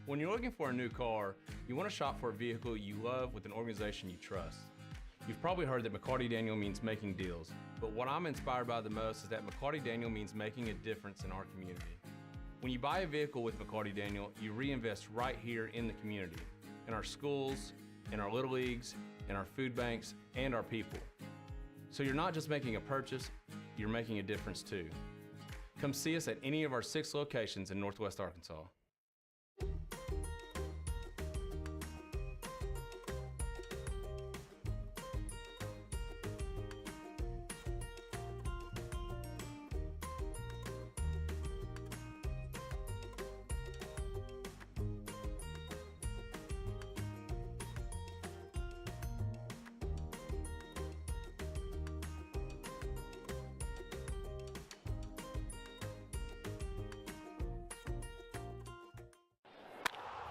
When you're looking for a new car, you want to shop for a vehicle you love with an organization you trust. You've probably heard that McCarty Daniel means making deals, but what I'm inspired by the most is that McCarty Daniel means making a difference in our community. When you buy a vehicle with McCarty Daniel, you reinvest right here in the community, in our schools, in our little leagues, in our food banks, and our people. So you're not just making a purchase, you're making a difference too. Come see us at any of our 6 locations in Northwest Arkansas.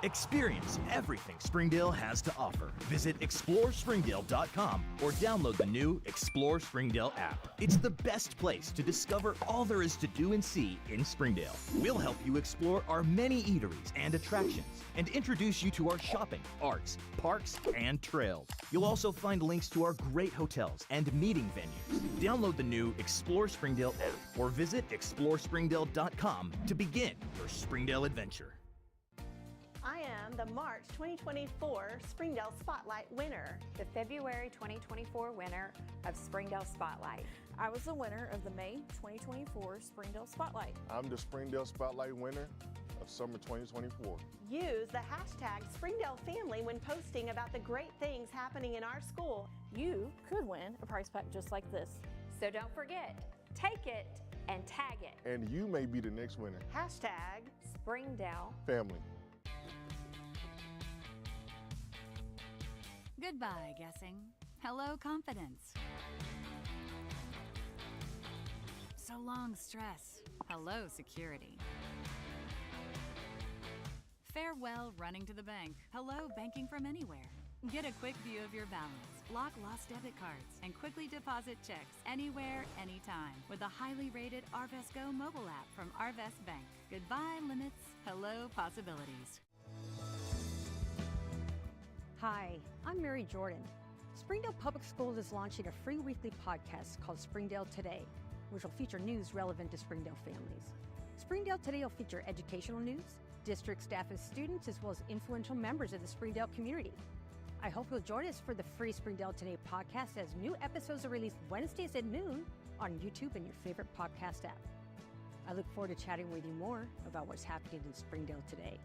Experience everything Springdale has to offer. Visit ExploreSpringdale.com or download the new Explore Springdale app. It's the best place to discover all there is to do and see in Springdale. We'll help you explore our many eateries and attractions and introduce you to our shopping, arts, parks, and trails. You'll also find links to our great hotels and meeting venues. Download the new Explore Springdale app or visit ExploreSpringdale.com to begin your Springdale adventure. I am the March 2024 Springdale Spotlight winner. The February 2024 winner of Springdale Spotlight. I was the winner of the May 2024 Springdale Spotlight. I'm the Springdale Spotlight winner of Summer 2024. Use the hashtag Springdale Family when posting about the great things happening in our school. You could win a prize pack just like this. So don't forget, take it and tag it. And you may be the next winner. Hashtag Springdale Family. Goodbye, guessing. Hello, confidence. So long, stress. Hello, security. Farewell, running to the bank. Hello, banking from anywhere. Get a quick view of your balance, block lost debit cards, and quickly deposit checks anywhere, anytime with the highly rated Arvest Go mobile app from Arvest Bank. Goodbye, limits. Hello, possibilities. Hi, I'm Mary Jordan. Springdale Public Schools is launching a free weekly podcast called Springdale Today, which will feature news relevant to Springdale families. Springdale Today will feature educational news, district staff and students, as well as influential members of the Springdale community. I hope you'll join us for the free Springdale Today podcast as new episodes are released Wednesdays at noon on YouTube and your favorite podcast app. I look forward to chatting with you more about what's happening in Springdale today.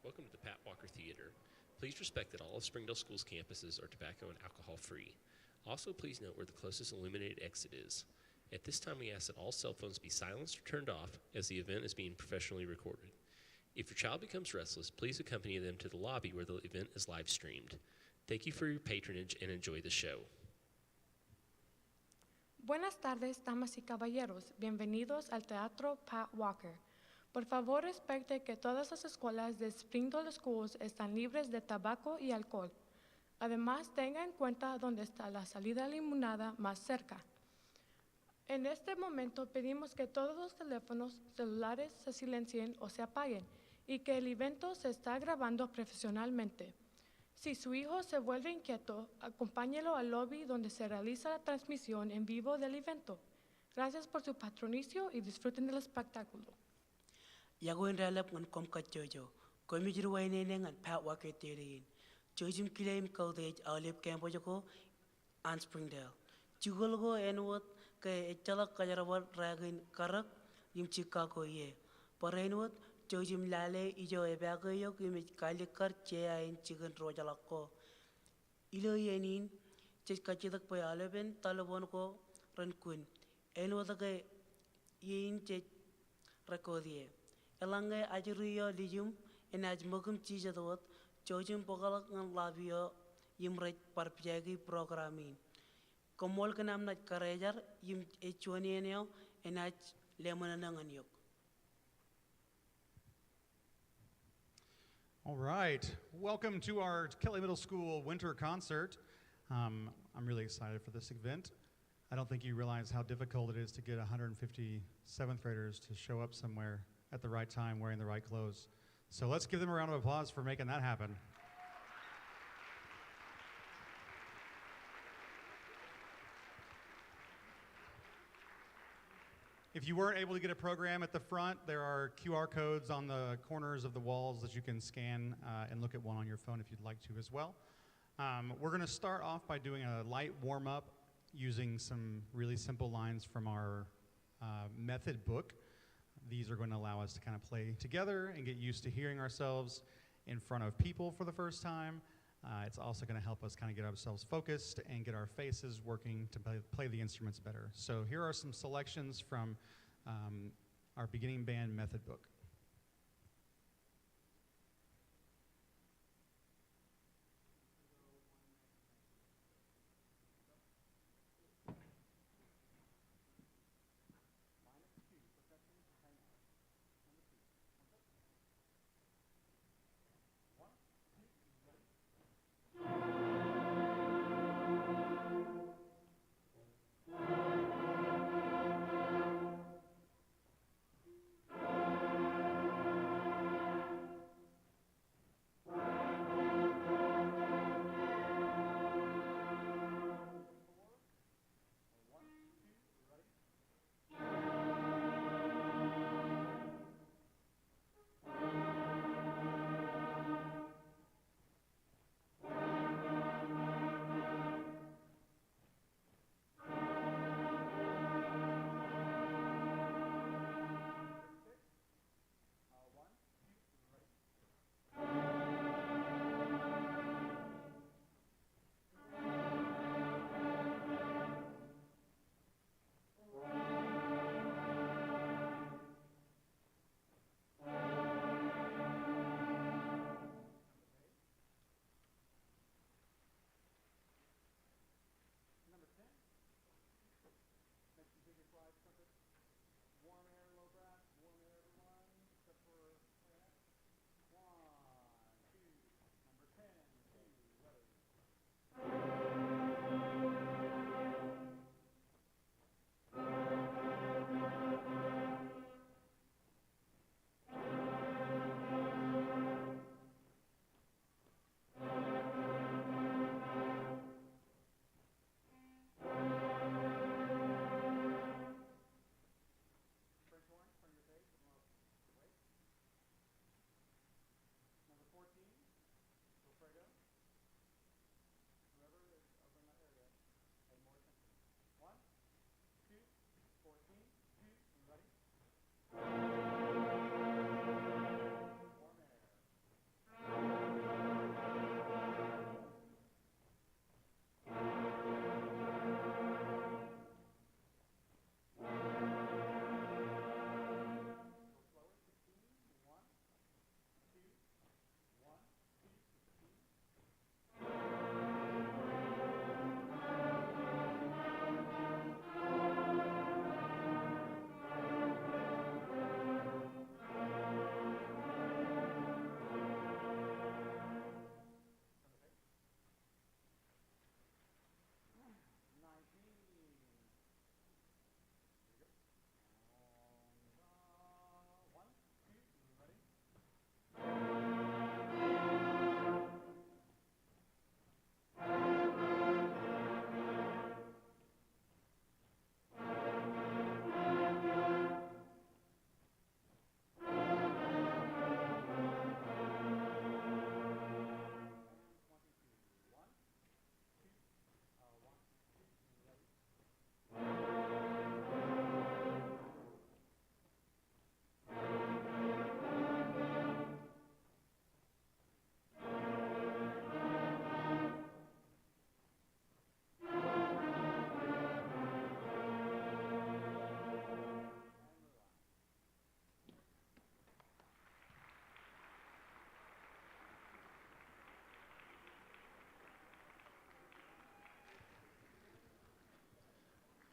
Welcome to the Pat Walker Theater. Please respect that all of Springdale School's campuses are tobacco and alcohol free. Also, please note where the closest illuminated exit is. At this time, we ask that all cell phones be silenced or turned off as the event is being professionally recorded. If your child becomes restless, please accompany them to the lobby where the event is live streamed. Thank you for your patronage and enjoy the show. Buenas tardes, damas y caballeros. Bienvenidos al Teatro Pat Walker. Por favor, respecte que todas las escuelas de Springdale Schools están libres de tabaco y alcohol. Además, tenga en cuenta dónde está la salida limonada más cerca. En este momento pedimos que todos los teléfonos celulares se silencien o se apaguen y que el evento se está grabando profesionalmente. Si su hijo se vuelve inquieto, acompáñelo al lobby donde se realiza la transmisión en vivo del evento. Gracias por su patronicio y disfruten del espectáculo. Yagoin ralap ngan kom ka jojo. Komi jiru waine ngan Pat Walker Theater. Jojim kilaim kaudej alip campo joko an Springdale. Jugolgo enwot ke echalak kajarawat ragin karak yim Chicago ye. Parenwot Jojim lale ijo ebago yok yim kalikar cheain chicken rojalako. Ilo yenin ches kachidak pa aleben talabon ko rankun. Enwot ke yin ches rakodie. Elange ajuriyo lijum en ajmogum chijadot Jojim pogalak ngan labio yim rech parpiagi programin. Komol kenam nat karejar yim echuani eneo en aj lemonanangan yok. All right, welcome to our Kelly Middle School winter concert. I'm really excited for this event. I don't think you realize how difficult it is to get 150 7th graders to show up somewhere at the right time wearing the right clothes. So let's give them a round of applause for making that happen. If you weren't able to get a program at the front, there are QR codes on the corners of the walls that you can scan and look at one on your phone if you'd like to as well. We're going to start off by doing a light warm-up using some really simple lines from our method book. These are going to allow us to kind of play together and get used to hearing ourselves in front of people for the first time. It's also going to help us kind of get ourselves focused and get our faces working to play the instruments better. So here are some selections from our beginning band method book.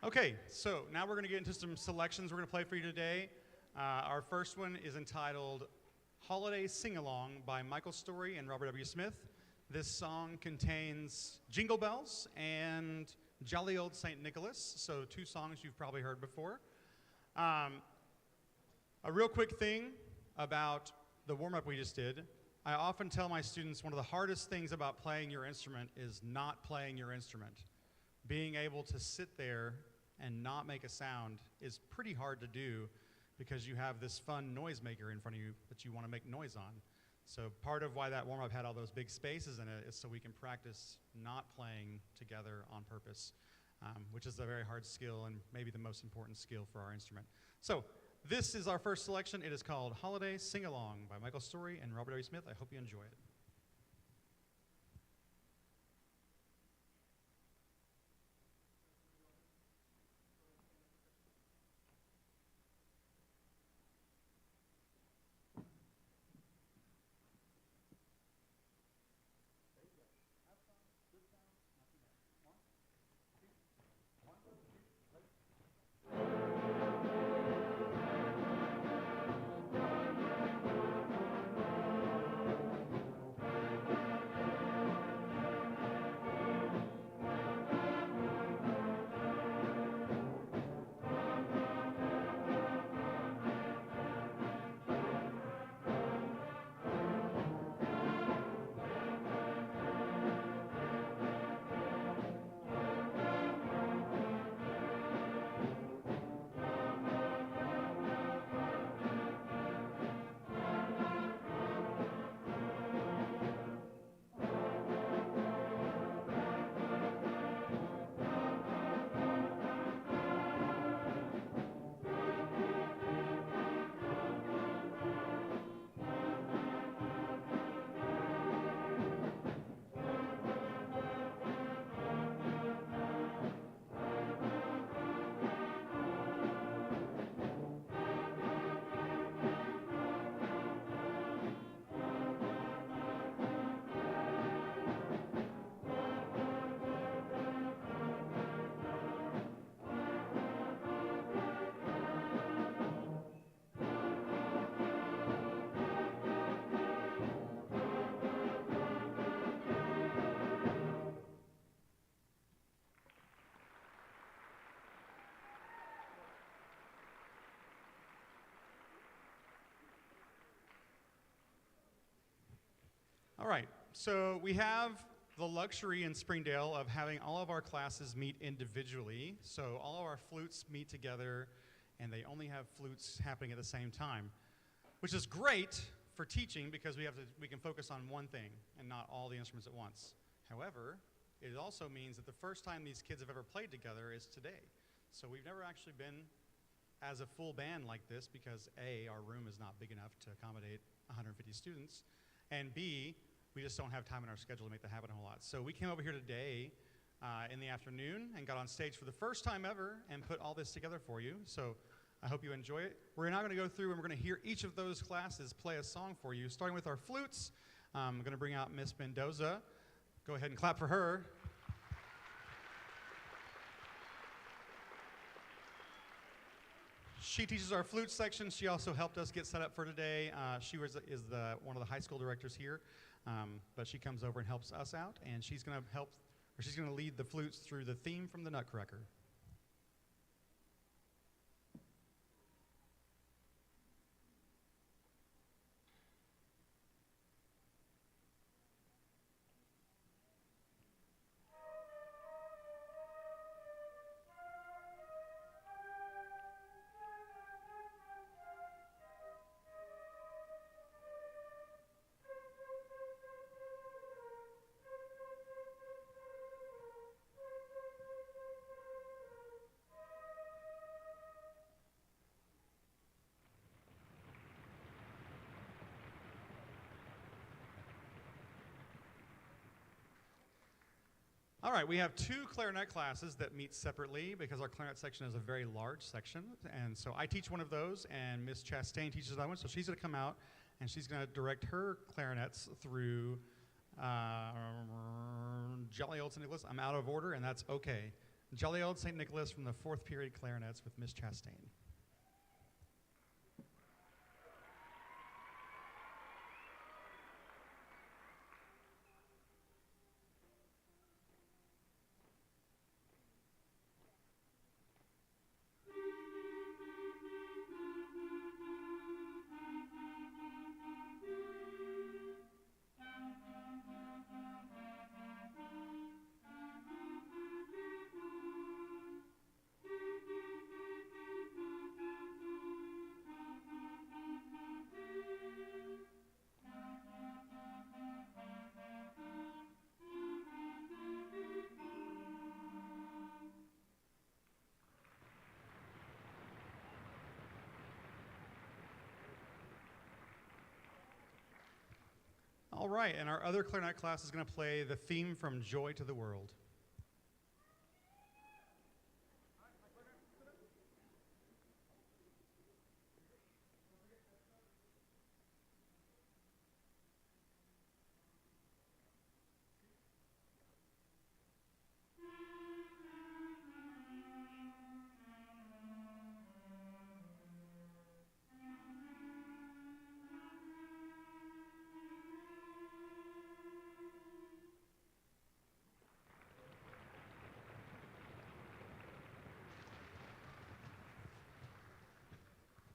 Okay, so now we're going to get into some selections we're going to play for you today. Our first one is entitled Holiday Sing-Along by Michael Story and Robert W. Smith. This song contains Jingle Bells and Jolly Old St. Nicholas, so 2 songs you've probably heard before. A real quick thing about the warm-up we just did. I often tell my students one of the hardest things about playing your instrument is not playing your instrument. Being able to sit there and not make a sound is pretty hard to do because you have this fun noisemaker in front of you that you want to make noise on. So part of why that warm-up had all those big spaces in it is so we can practice not playing together on purpose, which is a very hard skill and maybe the most important skill for our instrument. So this is our first selection. It is called Holiday Sing-Along by Michael Story and Robert W. Smith. I hope you enjoy it. All right, so we have the luxury in Springdale of having all of our classes meet individually. So all of our flutes meet together and they only have flutes happening at the same time, which is great for teaching because we can focus on one thing and not all the instruments at once. However, it also means that the first time these kids have ever played together is today. So we've never actually been as a full band like this because A, our room is not big enough to accommodate 150 students, and B, we just don't have time in our schedule to make that happen a whole lot. So we came over here today in the afternoon and got on stage for the first time ever and put all this together for you. So I hope you enjoy it. We're now going to go through and we're going to hear each of those classes play a song for you, starting with our flutes. I'm going to bring out Miss Mendoza. Go ahead and clap for her. She teaches our flute section. She also helped us get set up for today. She is one of the high school directors here, but she comes over and helps us out, and she's going to lead the flutes through the theme from the Nutcracker. All right, we have 2 clarinet classes that meet separately because our clarinet section is a very large section. And so I teach one of those, and Miss Chastain teaches that one. So she's going to come out, and she's going to direct her clarinets through Jolly Old St. Nicholas. I'm out of order, and that's okay. Jolly Old St. Nicholas from the 4th period clarinets with Miss Chastain. All right, and our other clarinet class is going to play the theme from Joy to the World.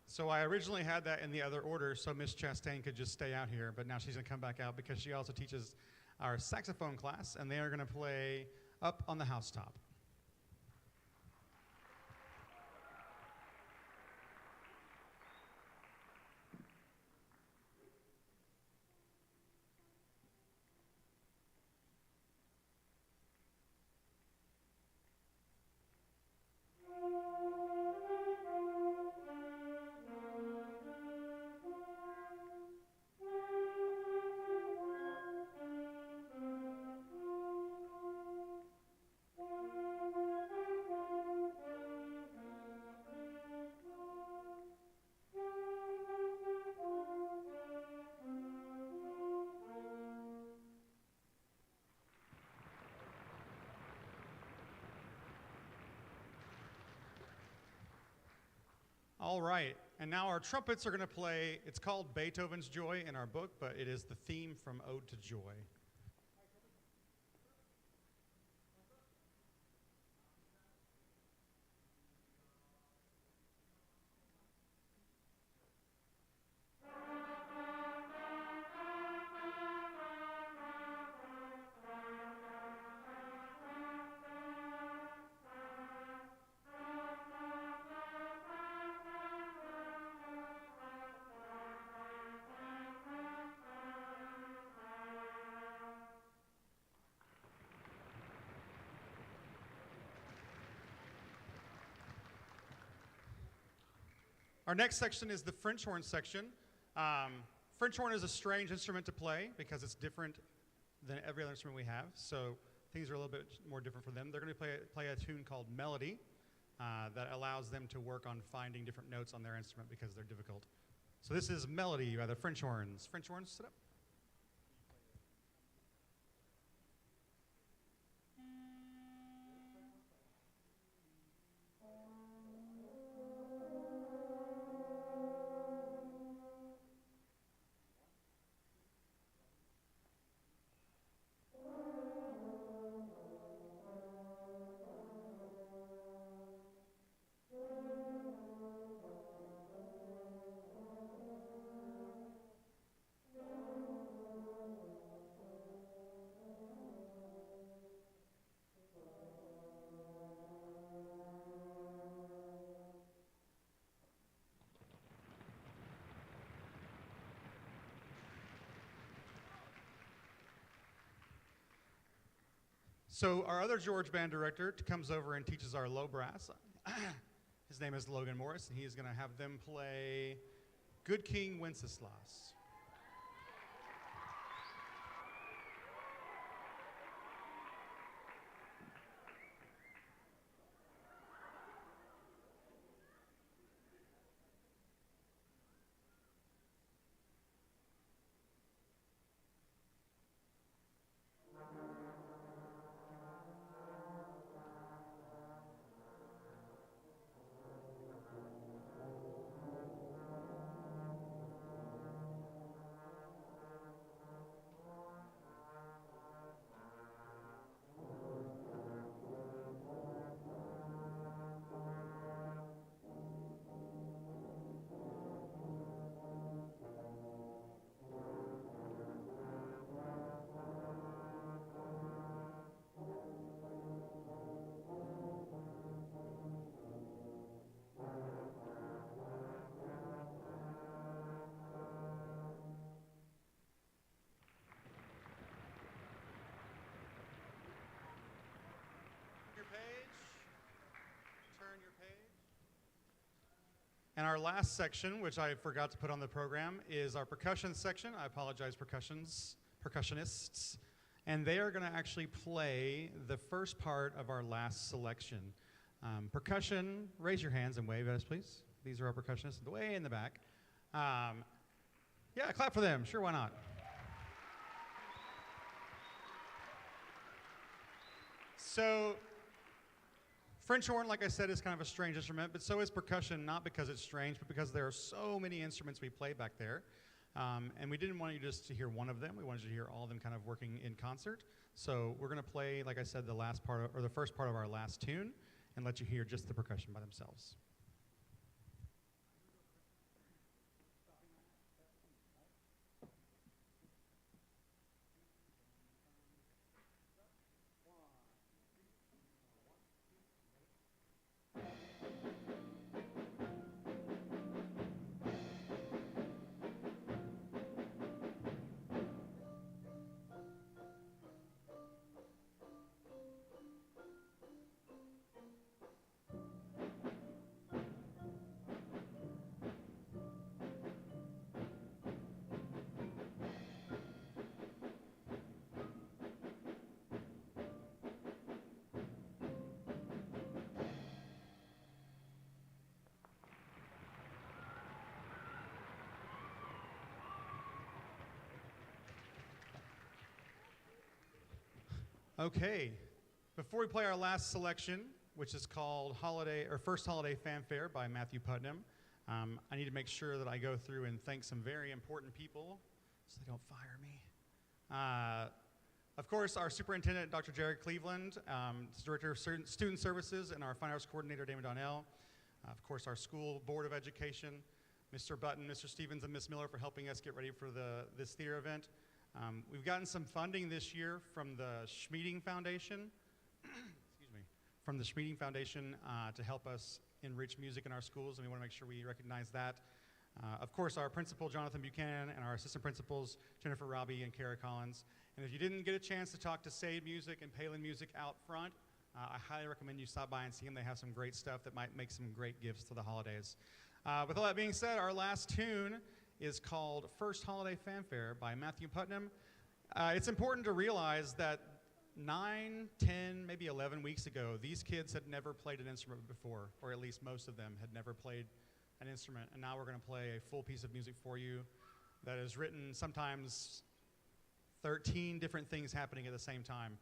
So I originally had that in the other order so Miss Chastain could just stay out here, but now she's going to come back out because she also teaches our saxophone class, and they are going to play Up on the Housetop. All right, and now our trumpets are going to play, it's called Beethoven's Joy in our book, but it is the theme from Ode to Joy. Our next section is the French horn section. French horn is a strange instrument to play because it's different than every other instrument we have, so things are a little bit more different for them. They're going to play a tune called Melody that allows them to work on finding different notes on their instrument because they're difficult. So this is Melody by the French horns. French horns, sit up. So our other George band director comes over and teaches our low brass. His name is Logan Morris, and he is going to have them play Good King Wenceslas. And our last section, which I forgot to put on the program, is our percussion section. I apologize, percussionists. And they are going to actually play the first part of our last selection. Percussion, raise your hands and wave at us, please. These are our percussionists way in the back. Yeah, clap for them. Sure, why not? So, French horn, like I said, is kind of a strange instrument, but so is percussion, not because it's strange, but because there are so many instruments we play back there. And we didn't want you just to hear one of them. We wanted you to hear all of them kind of working in concert. So we're going to play, like I said, the first part of our last tune and let you hear just the percussion by themselves. Okay, before we play our last selection, which is called First Holiday Fanfare by Matthew Putnam, I need to make sure that I go through and thank some very important people so they don't fire me. Of course, our superintendent, Dr. Jared Cleveland, Director of Student Services, and our Fine Arts Coordinator, Damon Donnell. Of course, our school board of education, Mr. Button, Mr. Stevens, and Ms. Miller for helping us get ready for this theater event. We've gotten some funding this year from the Schmeeding Foundation, to help us enrich music in our schools, and we want to make sure we recognize that. Of course, our principal, Jonathan Buchanan, and our assistant principals, Jennifer Robbie and Kara Collins. And if you didn't get a chance to talk to Sade Music and Palin Music out front, I highly recommend you stop by and see them. They have some great stuff that might make some great gifts to the holidays. With all that being said, our last tune is called First Holiday Fanfare by Matthew Putnam. It's important to realize that 9, 10, maybe 11 weeks ago, these kids had never played an instrument before, or at least most of them had never played an instrument. And now we're going to play a full piece of music for you that is written sometimes 13 different things happening at the same time.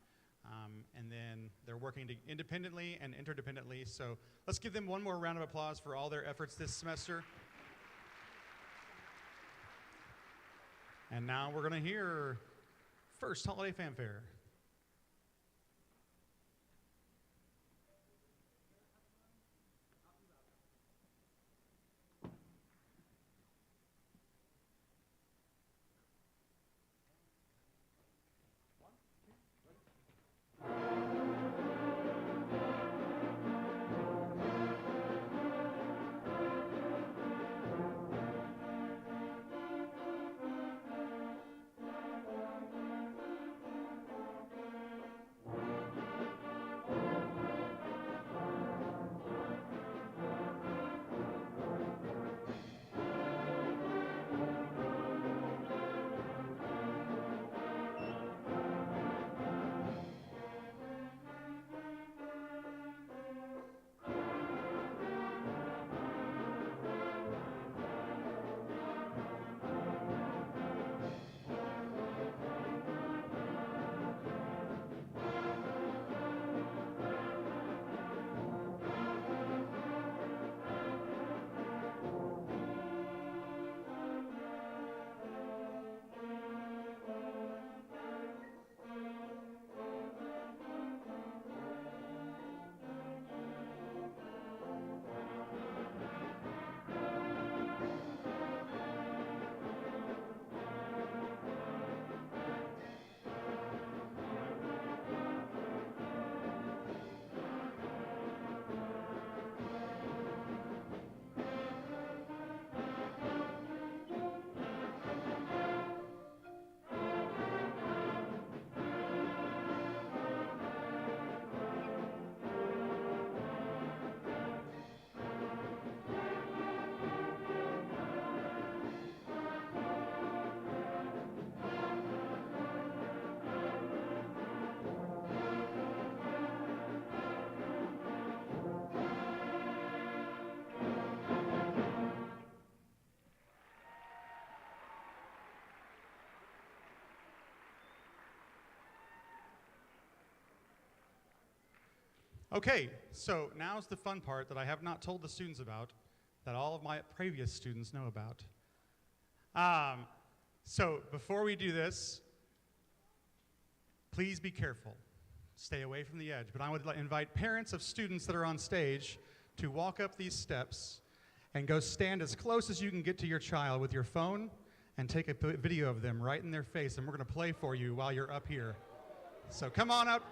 And then they're working independently and interdependently. So let's give them one more round of applause for all their efforts this semester. And now we're going to hear First Holiday Fanfare. Okay, so now's the fun part that I have not told the students about, that all of my previous students know about. So before we do this, please be careful. Stay away from the edge. But I would invite parents of students that are on stage to walk up these steps and go stand as close as you can get to your child with your phone and take a video of them right in their face, and we're going to play for you while you're up here. So come on up.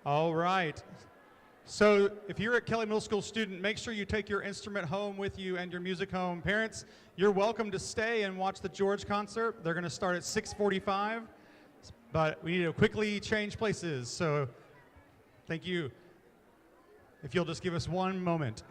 All right. So if you're a Kelly Middle School student, make sure you take your instrument home with you and your music home. Parents, you're welcome to stay and watch the George concert. They're going to start at 6:45, but we need to quickly change places. So thank you. If you'll just give us one moment.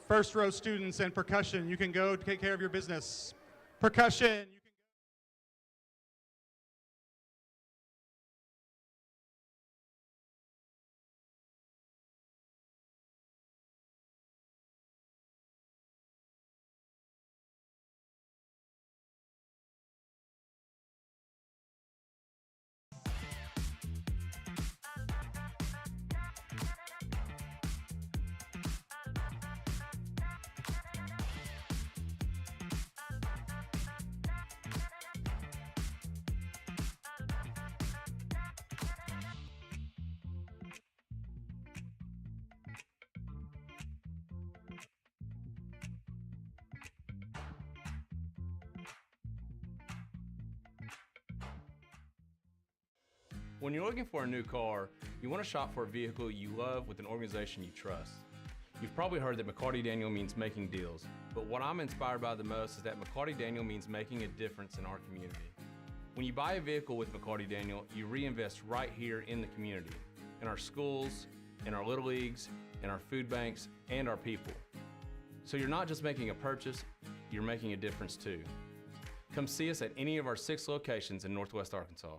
First row students and percussion, you can go take care of your business. Percussion. When you're looking for a new car, you want to shop for a vehicle you love with an organization you trust. You've probably heard that McCarty Daniel means making deals, but what I'm inspired by the most is that McCarty Daniel means making a difference in our community. When you buy a vehicle with McCarty Daniel, you reinvest right here in the community, in our schools, in our little leagues, in our food banks, and our people. So you're not just making a purchase, you're making a difference too. Come see us at any of our 6 locations in Northwest Arkansas.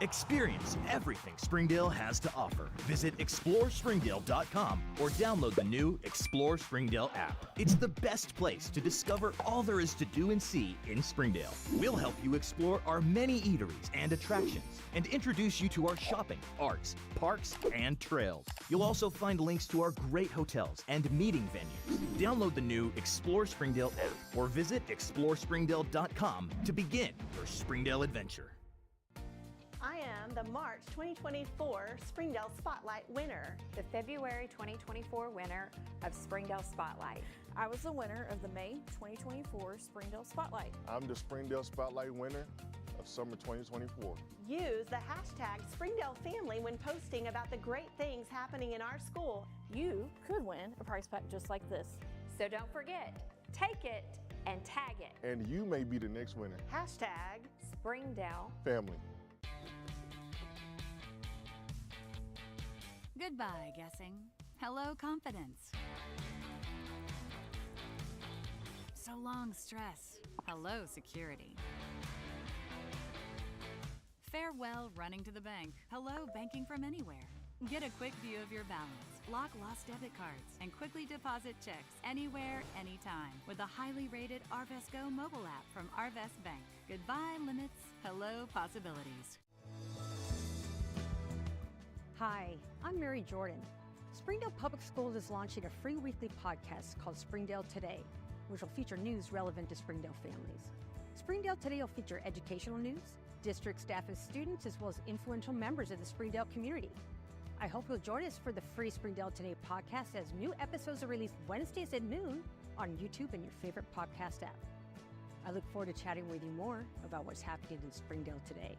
Experience everything Springdale has to offer. Visit ExploreSpringdale.com or download the new Explore Springdale app. It's the best place to discover all there is to do and see in Springdale. We'll help you explore our many eateries and attractions and introduce you to our shopping, arts, parks, and trails. You'll also find links to our great hotels and meeting venues. Download the new Explore Springdale app or visit ExploreSpringdale.com to begin your Springdale adventure. I am the March 2024 Springdale Spotlight winner. The February 2024 winner of Springdale Spotlight. I was the winner of the May 2024 Springdale Spotlight. I'm the Springdale Spotlight winner of summer 2024. Use the hashtag Springdale Family when posting about the great things happening in our school. You could win a prize pack just like this. So don't forget, take it and tag it. And you may be the next winner. Hashtag Springdale Family. Goodbye, guessing. Hello, confidence. So long, stress. Hello, security. Farewell, running to the bank. Hello, banking from anywhere. Get a quick view of your balance, lock lost debit cards, and quickly deposit checks anywhere, anytime with the highly rated Arvest Go mobile app from Arvest Bank. Goodbye, limits. Hello, possibilities. Hi, I'm Mary Jordan. Springdale Public Schools is launching a free weekly podcast called Springdale Today, which will feature news relevant to Springdale families. Springdale Today will feature educational news, district staff and students, as well as influential members of the Springdale community. I hope you'll join us for the free Springdale Today podcast as new episodes are released Wednesdays at noon on YouTube and your favorite podcast app. I look forward to chatting with you more about what's happening in Springdale today.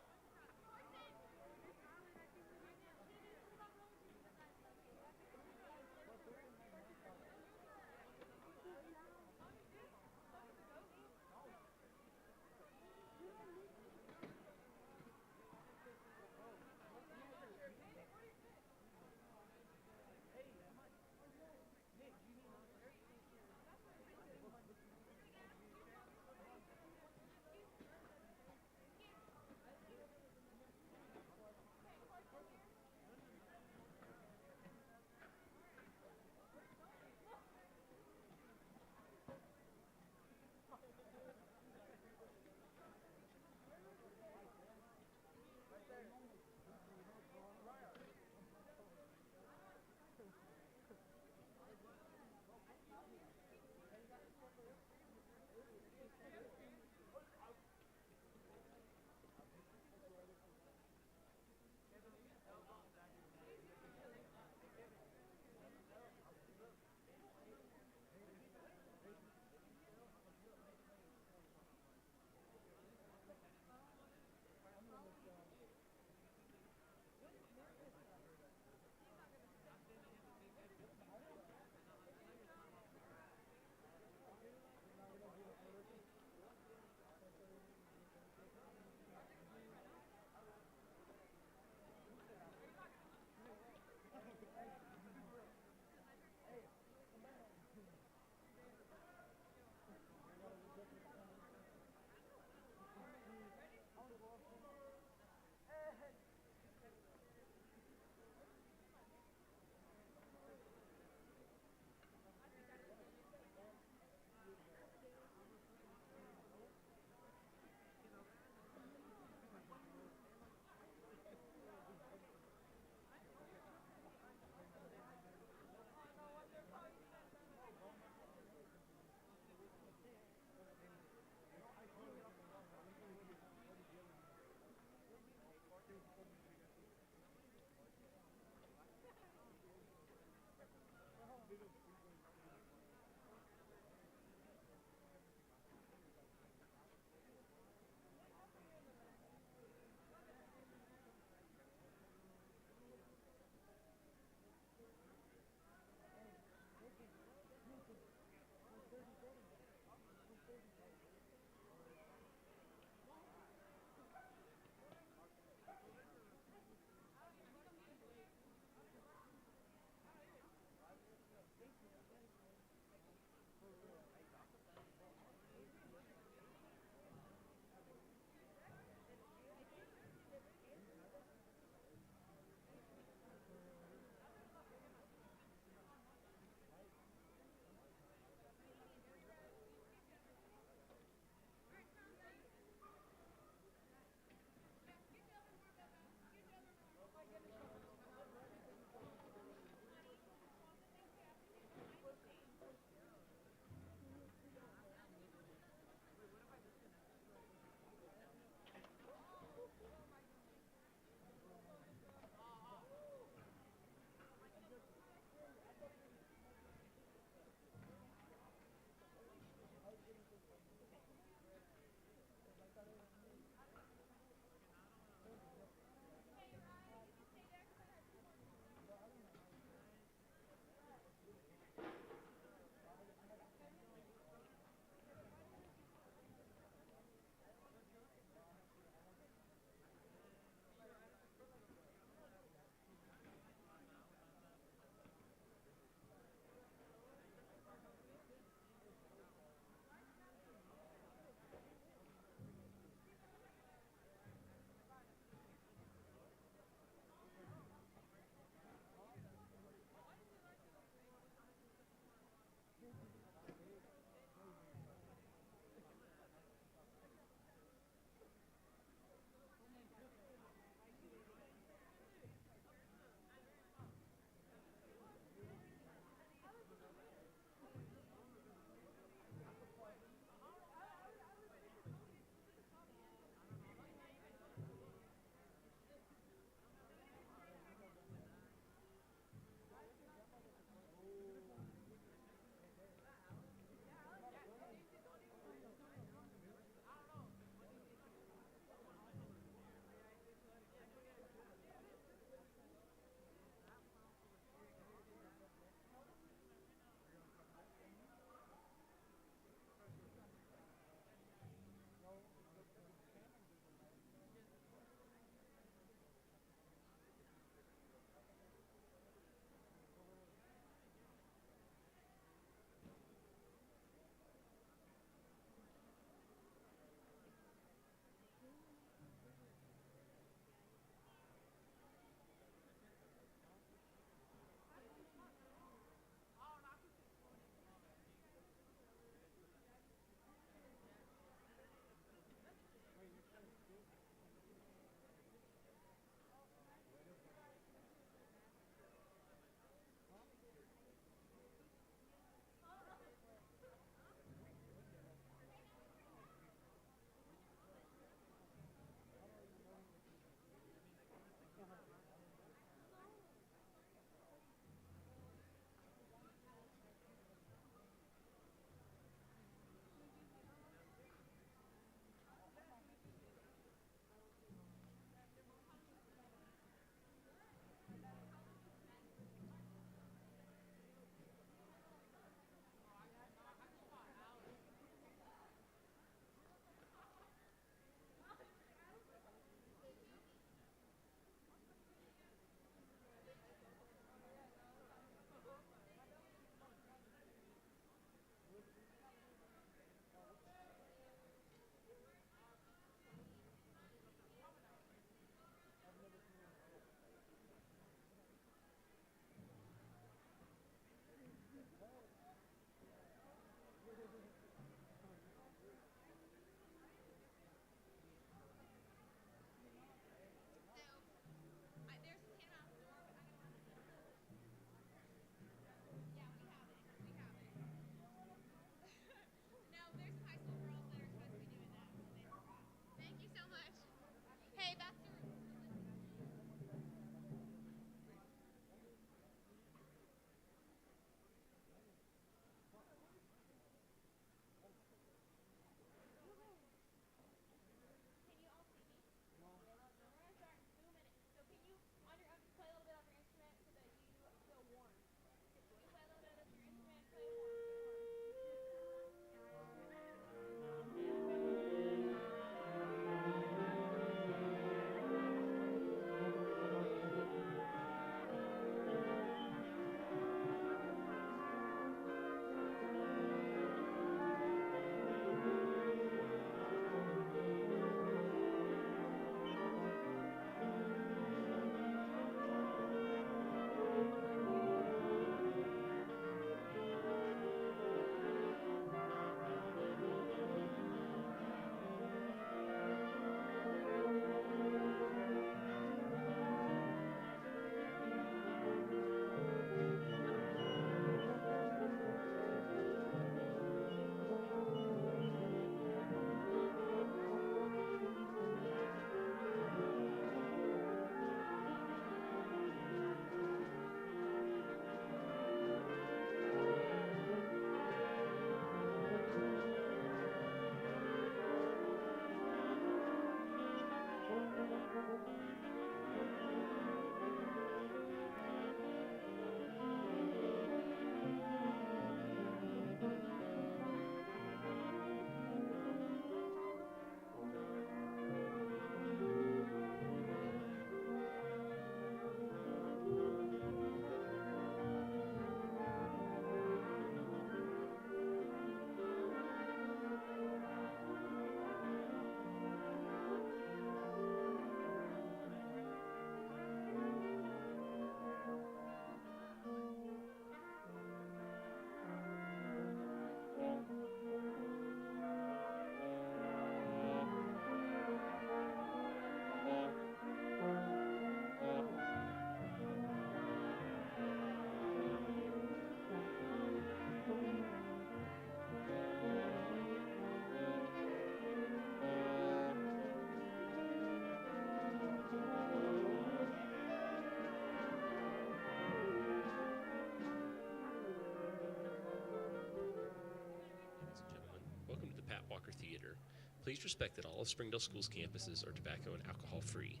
Walker Theater. Please respect that all of Springdale Schools campuses are tobacco and alcohol free.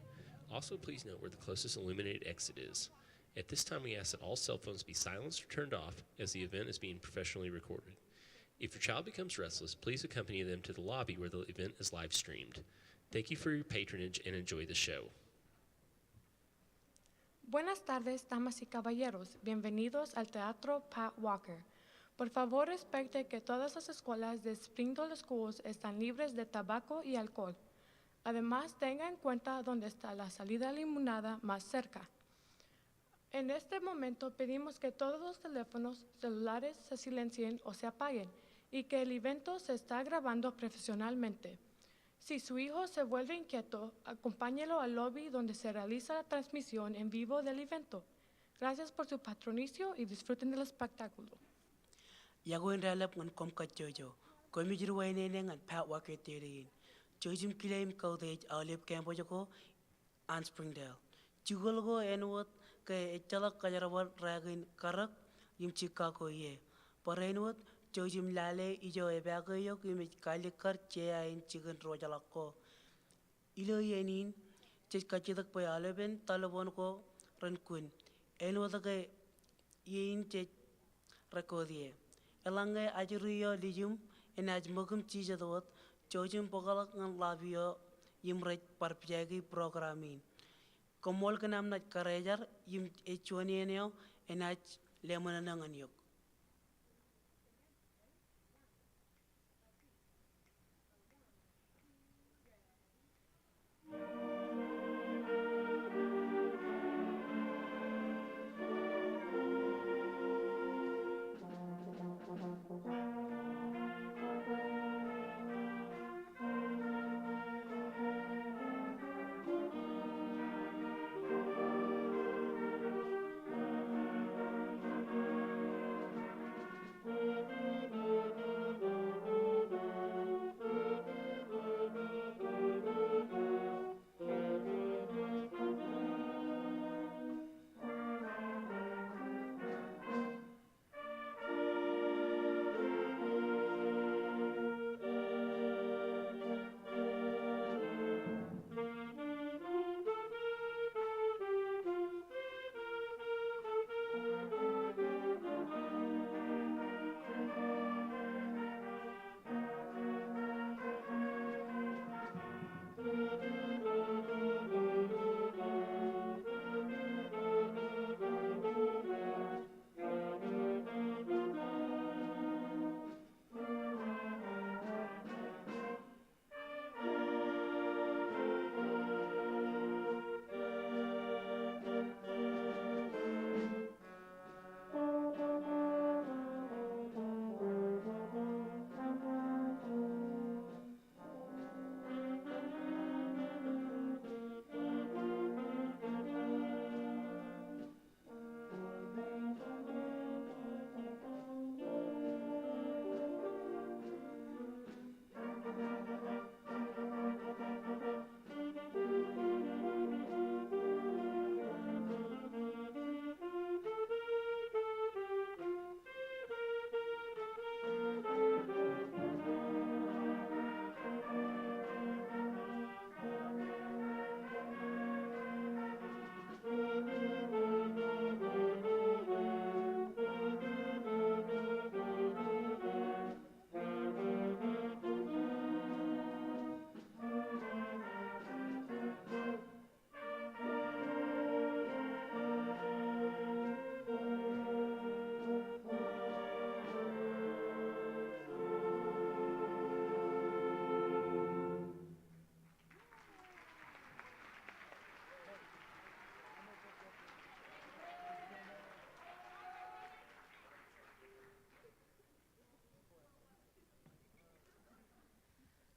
Also, please note where the closest illuminated exit is. At this time, we ask that all cell phones be silenced or turned off as the event is being professionally recorded. If your child becomes restless, please accompany them to the lobby where the event is live streamed. Thank you for your patronage and enjoy the show. Buenas tardes, damas y caballeros. Bienvenidos al Teatro Pat Walker. Por favor, respecte que todas las escuelas de Springdale Schools están libres de tabaco y alcohol. Además, tenga en cuenta dónde está la salida limonada más cerca. En este momento pedimos que todos los teléfonos celulares se silencien o se apaguen y que el evento se está grabando profesionalmente. Si su hijo se vuelve inquieto, acompáñelo al lobby donde se realiza la transmisión en vivo del evento. Gracias por su patronicio y disfruten del espectáculo. Yagoin ralap ngan kom ka jojo. Komi jiru waine ngan Pat Walker Theater. Jojum kilaim kaudej alip campo joko an Springdale. Jugolgo enwot ke echala kajarawal ragin karak yum Chicago ye. Parenwot jojum lale ijo ebago yok yum kalikar che ain chicken rojalako. Ilo yenin ches kachidak pa aleben talabon ko rankun. Enwot ke yin che rekodie. Elangai ajurio lijum en ajmogum chijadot jojum pogalak ngan labio yimrech parpjagi programin. Komol kenam nat karejar yim echuani eneo en aj lemonanangan yok.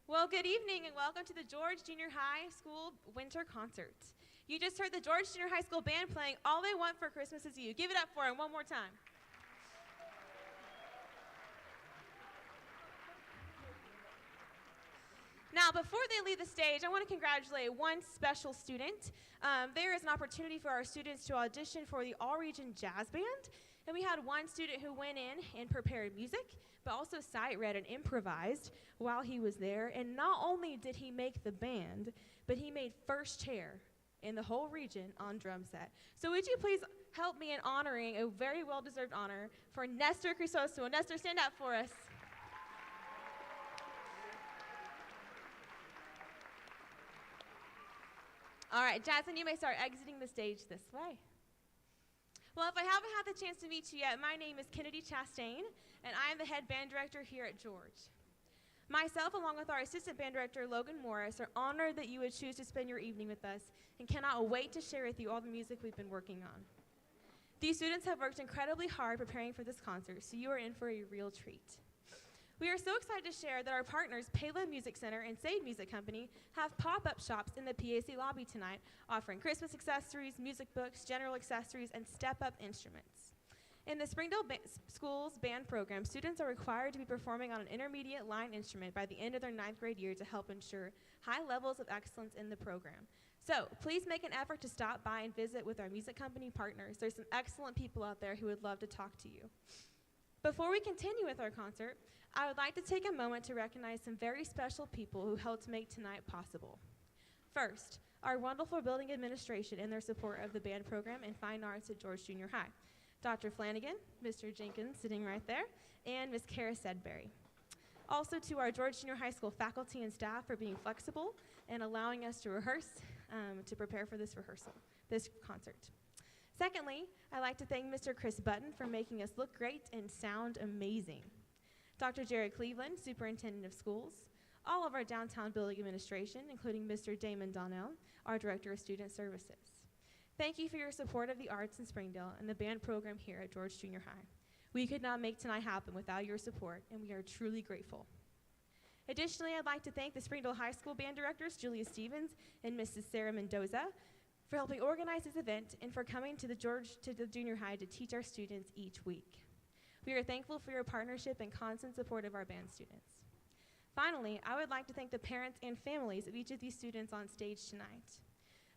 Well, good evening and welcome to the George Junior High School Winter Concert. You just heard the George Junior High School band playing All They Want for Christmas Is You. Give it up for them one more time. Now, before they leave the stage, I want to congratulate one special student. There is an opportunity for our students to audition for the All-Region Jazz Band. And we had one student who went in and prepared music, but also sight read and improvised while he was there. And not only did he make the band, but he made first chair in the whole region on drum set. So would you please help me in honoring a very well-deserved honor for Nestor Crisosto. Nestor, stand up for us. All right, Jasmine, you may start exiting the stage this way. Well, if I haven't had the chance to meet you yet, my name is Kennedy Chastain, and I am the head band director here at George. Myself, along with our assistant band director, Logan Morris, are honored that you would choose to spend your evening with us and cannot wait to share with you all the music we've been working on. These students have worked incredibly hard preparing for this concert, so you are in for a real treat. We are so excited to share that our partners, Payload Music Center and Sade Music Company, have pop-up shops in the PAC lobby tonight, offering Christmas accessories, music books, general accessories, and step-up instruments. In the Springdale Schools band program, students are required to be performing on an intermediate line instrument by the end of their 9th grade year to help ensure high levels of excellence in the program. So please make an effort to stop by and visit with our music company partners. There's some excellent people out there who would love to talk to you. Before we continue with our concert, I would like to take a moment to recognize some very special people who helped make tonight possible. First, our wonderful building administration and their support of the band program and fine arts at George Junior High. Dr. Flanagan, Mr. Jenkins sitting right there, and Ms. Kara Sedberry. Also to our George Junior High School faculty and staff for being flexible and allowing us to rehearse, to prepare for this concert. Secondly, I'd like to thank Mr. Chris Button for making us look great and sound amazing. Dr. Jared Cleveland, Superintendent of Schools, all of our downtown building administration, including Mr. Damon Donnell, our Director of Student Services. Thank you for your support of the arts in Springdale and the band program here at George Junior High. We could not make tonight happen without your support, and we are truly grateful. Additionally, I'd like to thank the Springdale High School band directors, Julia Stevens and Mrs. Sarah Mendoza, for helping organize this event and for coming to the junior high to teach our students each week. We are thankful for your partnership and constant support of our band students. Finally, I would like to thank the parents and families of each of these students on stage tonight.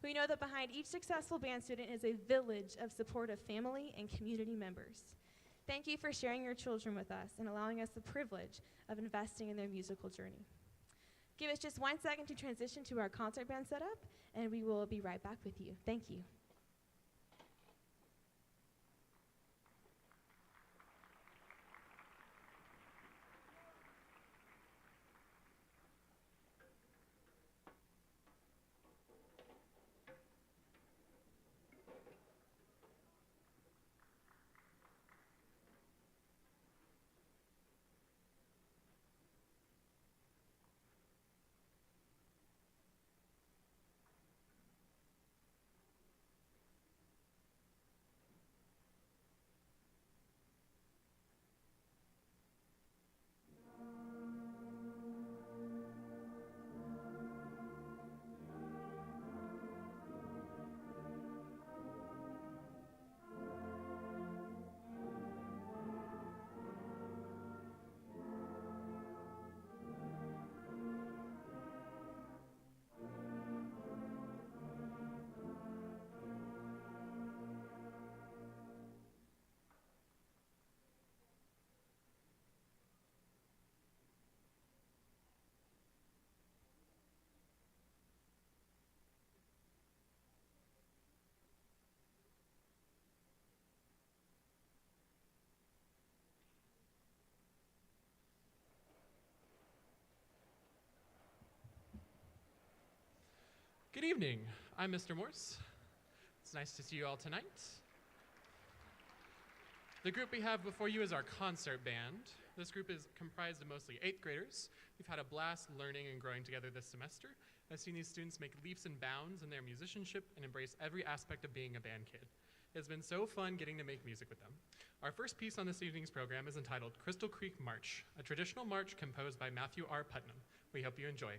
We know that behind each successful band student is a village of supportive family and community members. Thank you for sharing your children with us and allowing us the privilege of investing in their musical journey. Give us just 1 second to transition to our concert band setup, and we will be right back with you. Thank you. Good evening. I'm Mr. Morse. It's nice to see you all tonight. The group we have before you is our concert band. This group is comprised of mostly 8th graders. We've had a blast learning and growing together this semester. I've seen these students make leaps and bounds in their musicianship and embrace every aspect of being a band kid. It's been so fun getting to make music with them. Our first piece on this evening's program is entitled Crystal Creek March, a traditional march composed by Matthew R. Putnam. We hope you enjoy.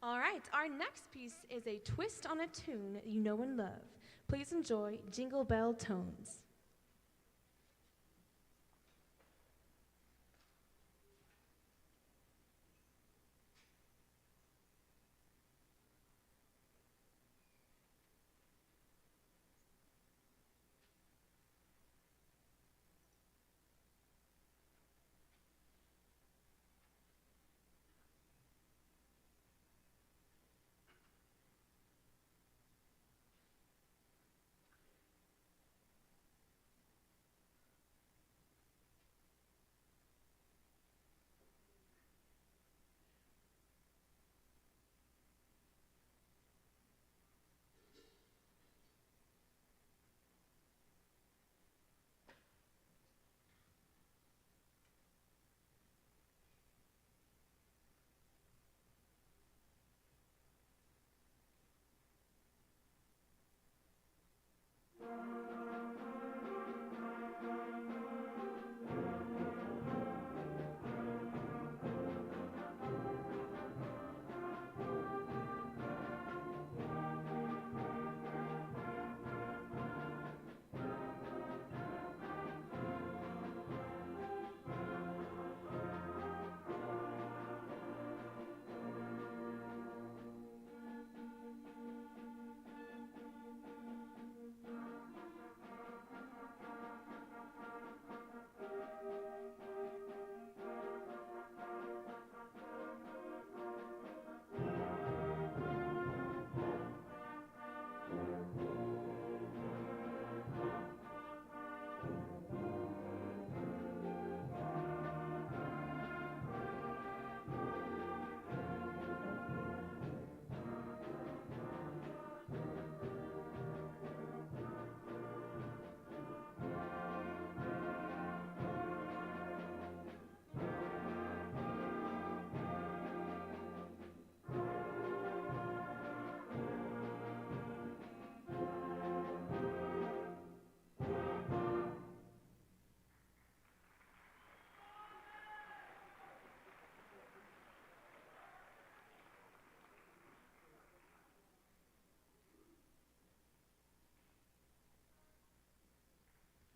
All right, our next piece is a twist on a tune that you know and love. Please enjoy Jingle Bell Tones.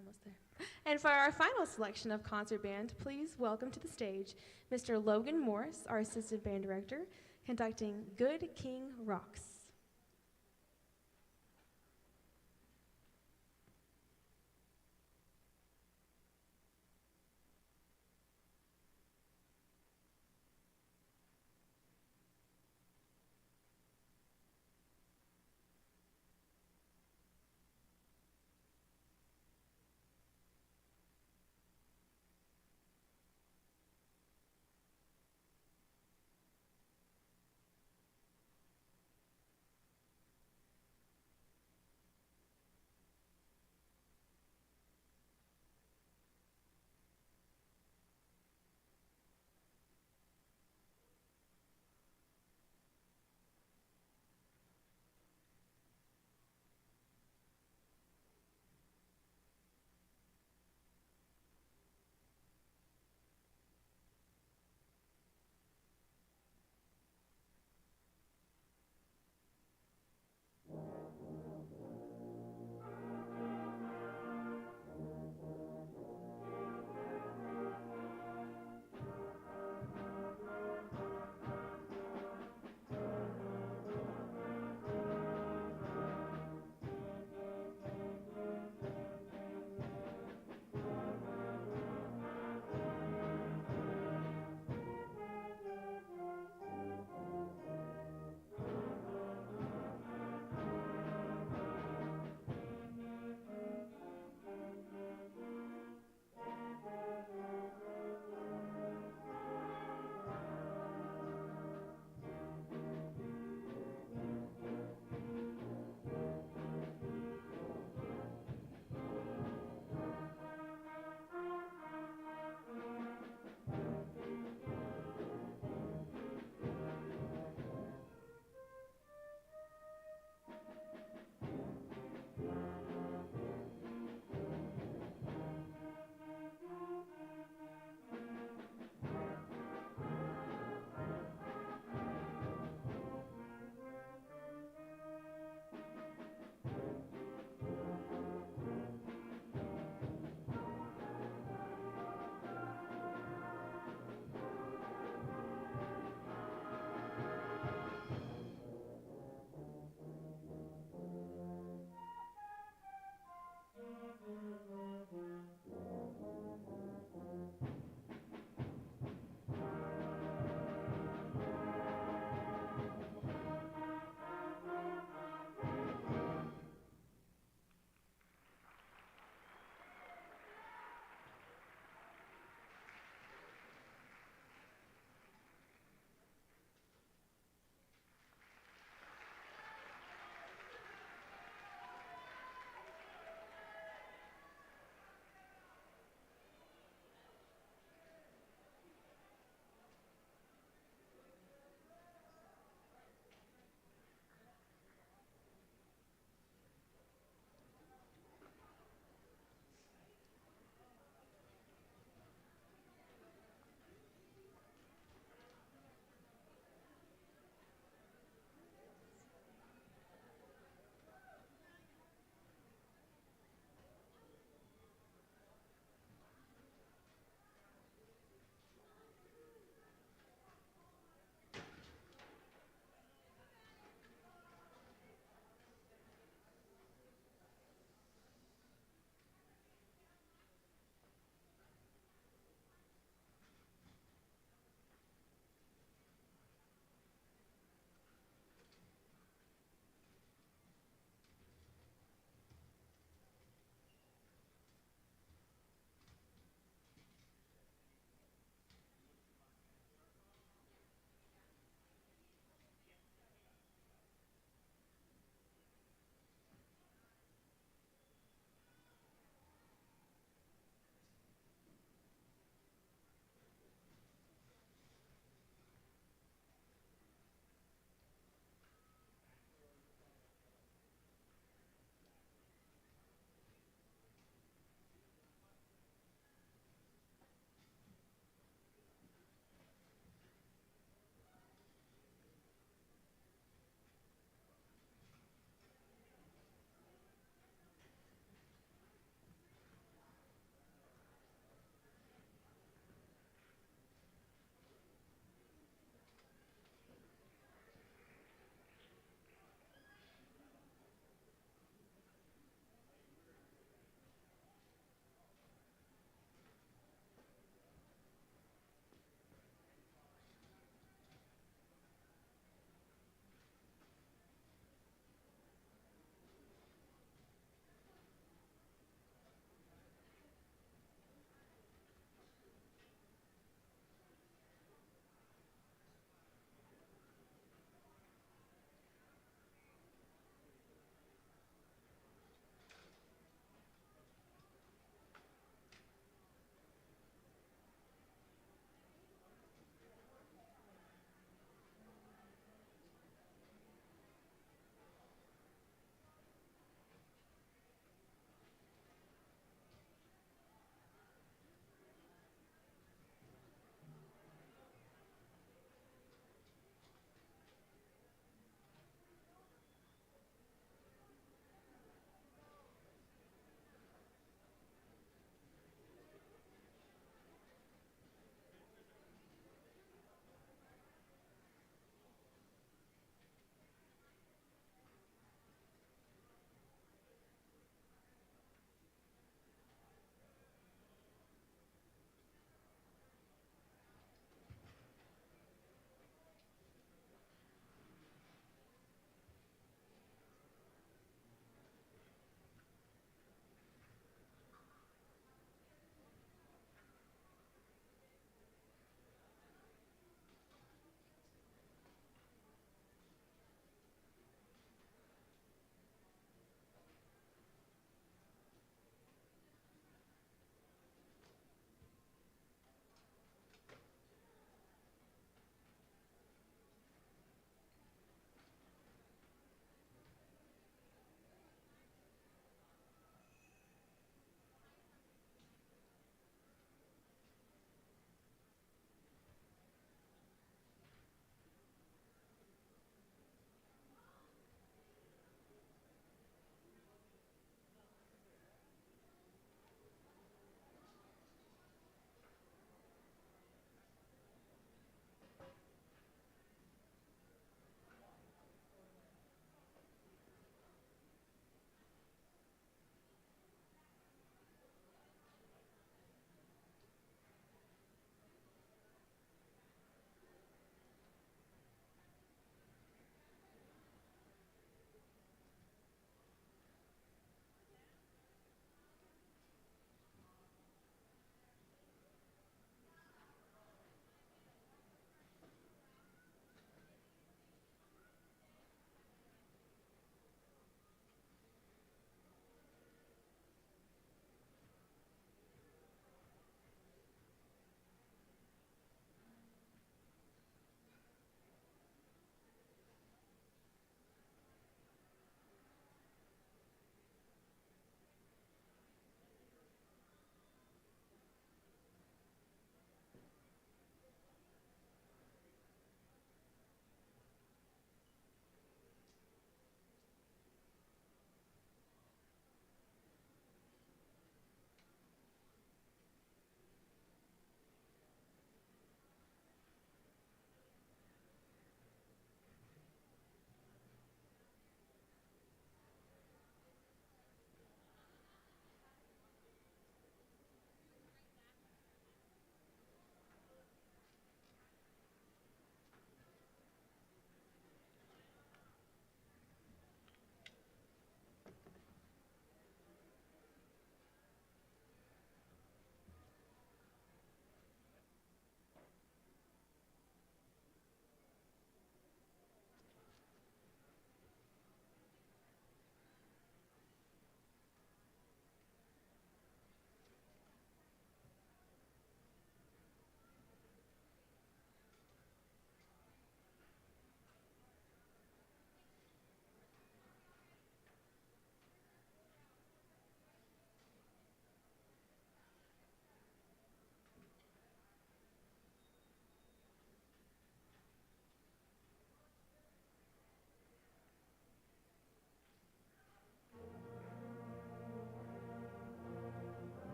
Almost there. And for our final selection of concert band, please welcome to the stage Mr. Logan Morris, our assistant band director, conducting Good King Rocks.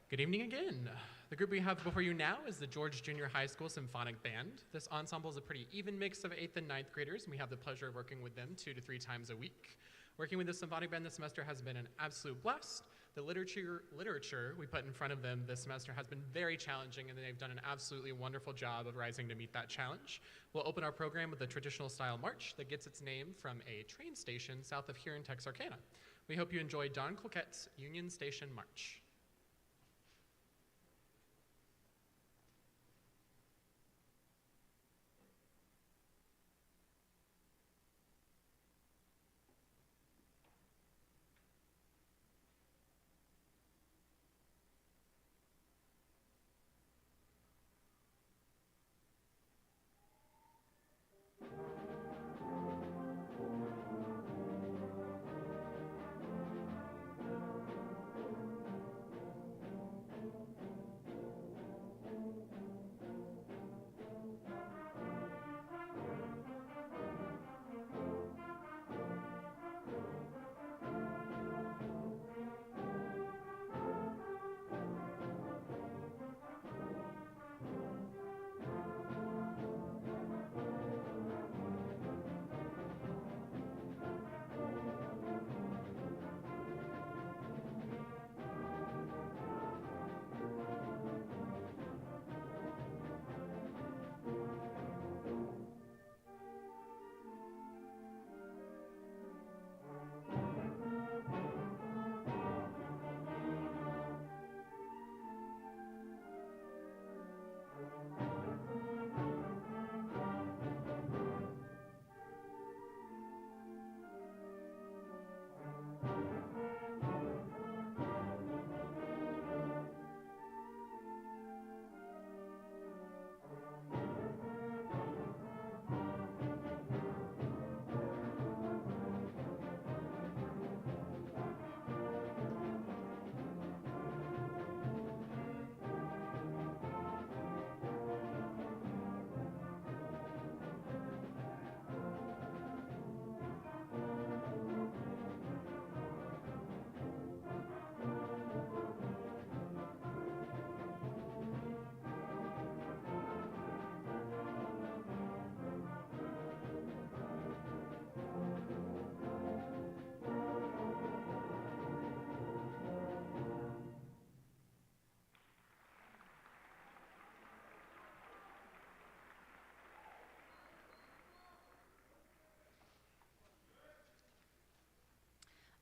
Good evening again. The group we have before you now is the George Junior High School Symphonic Band. This ensemble is a pretty even mix of 8th and 9th graders, and we have the pleasure of working with them 2 to 3 times a week. Working with the Symphonic Band this semester has been an absolute blast. The literature we put in front of them this semester has been very challenging, and they've done an absolutely wonderful job of rising to meet that challenge. We'll open our program with a traditional style march that gets its name from a train station south of here in Texarkana. We hope you enjoy Don Cloquette's Union Station March.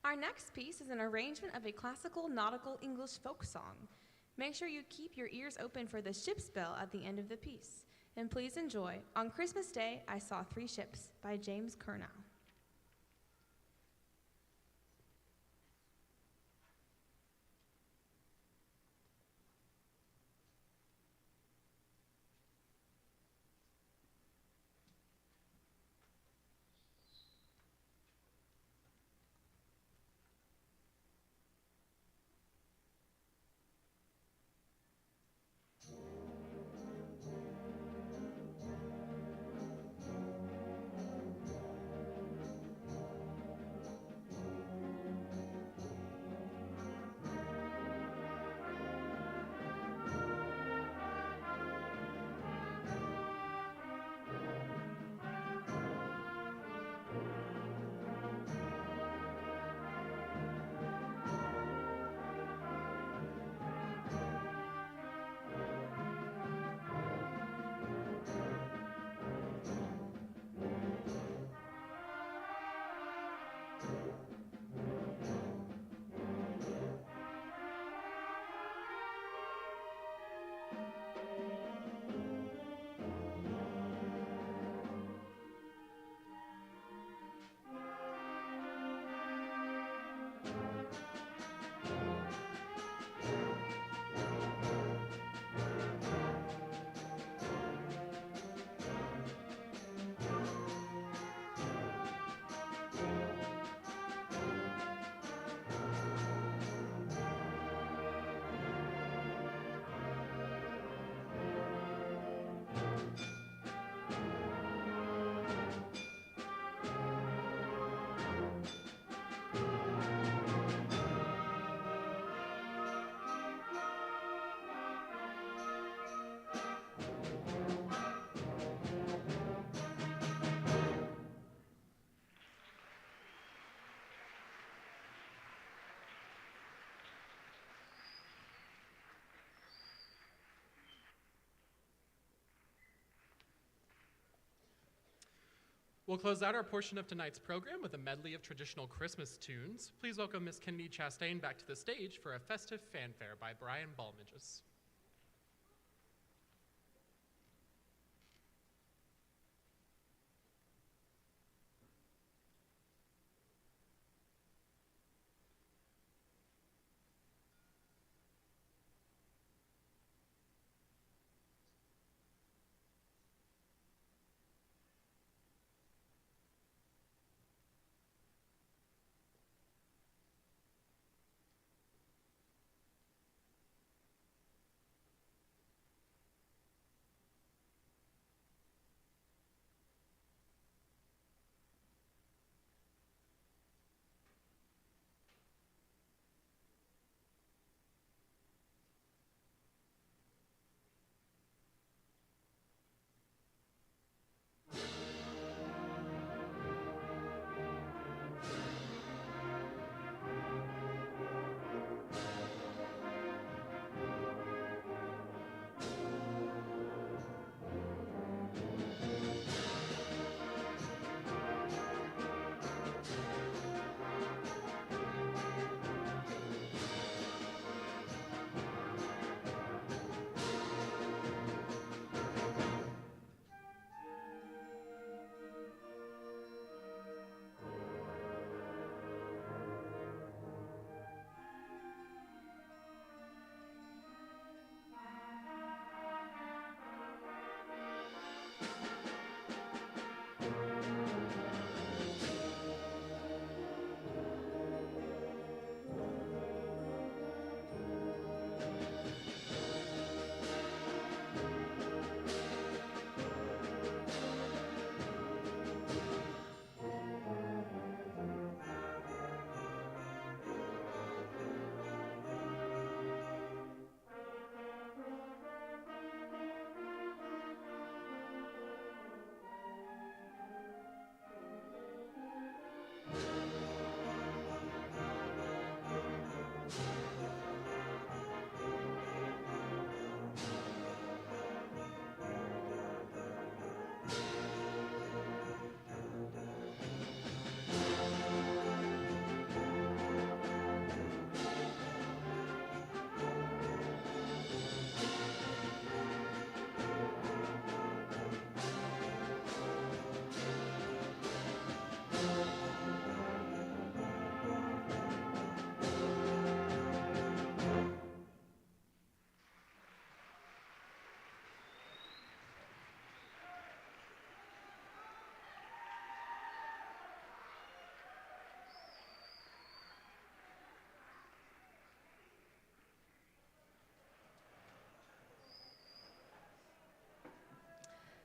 Our next piece is an arrangement of a classical nautical English folk song. Make sure you keep your ears open for the ship's bell at the end of the piece. And please enjoy On Christmas Day I Saw 3 Ships by James Curnow. We'll close out our portion of tonight's program with a medley of traditional Christmas tunes. Please welcome Miss Kennedy Chastain back to the stage for a festive fanfare by Brian Balmages.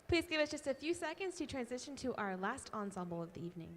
Please give us just a few seconds to transition to our last ensemble of the evening.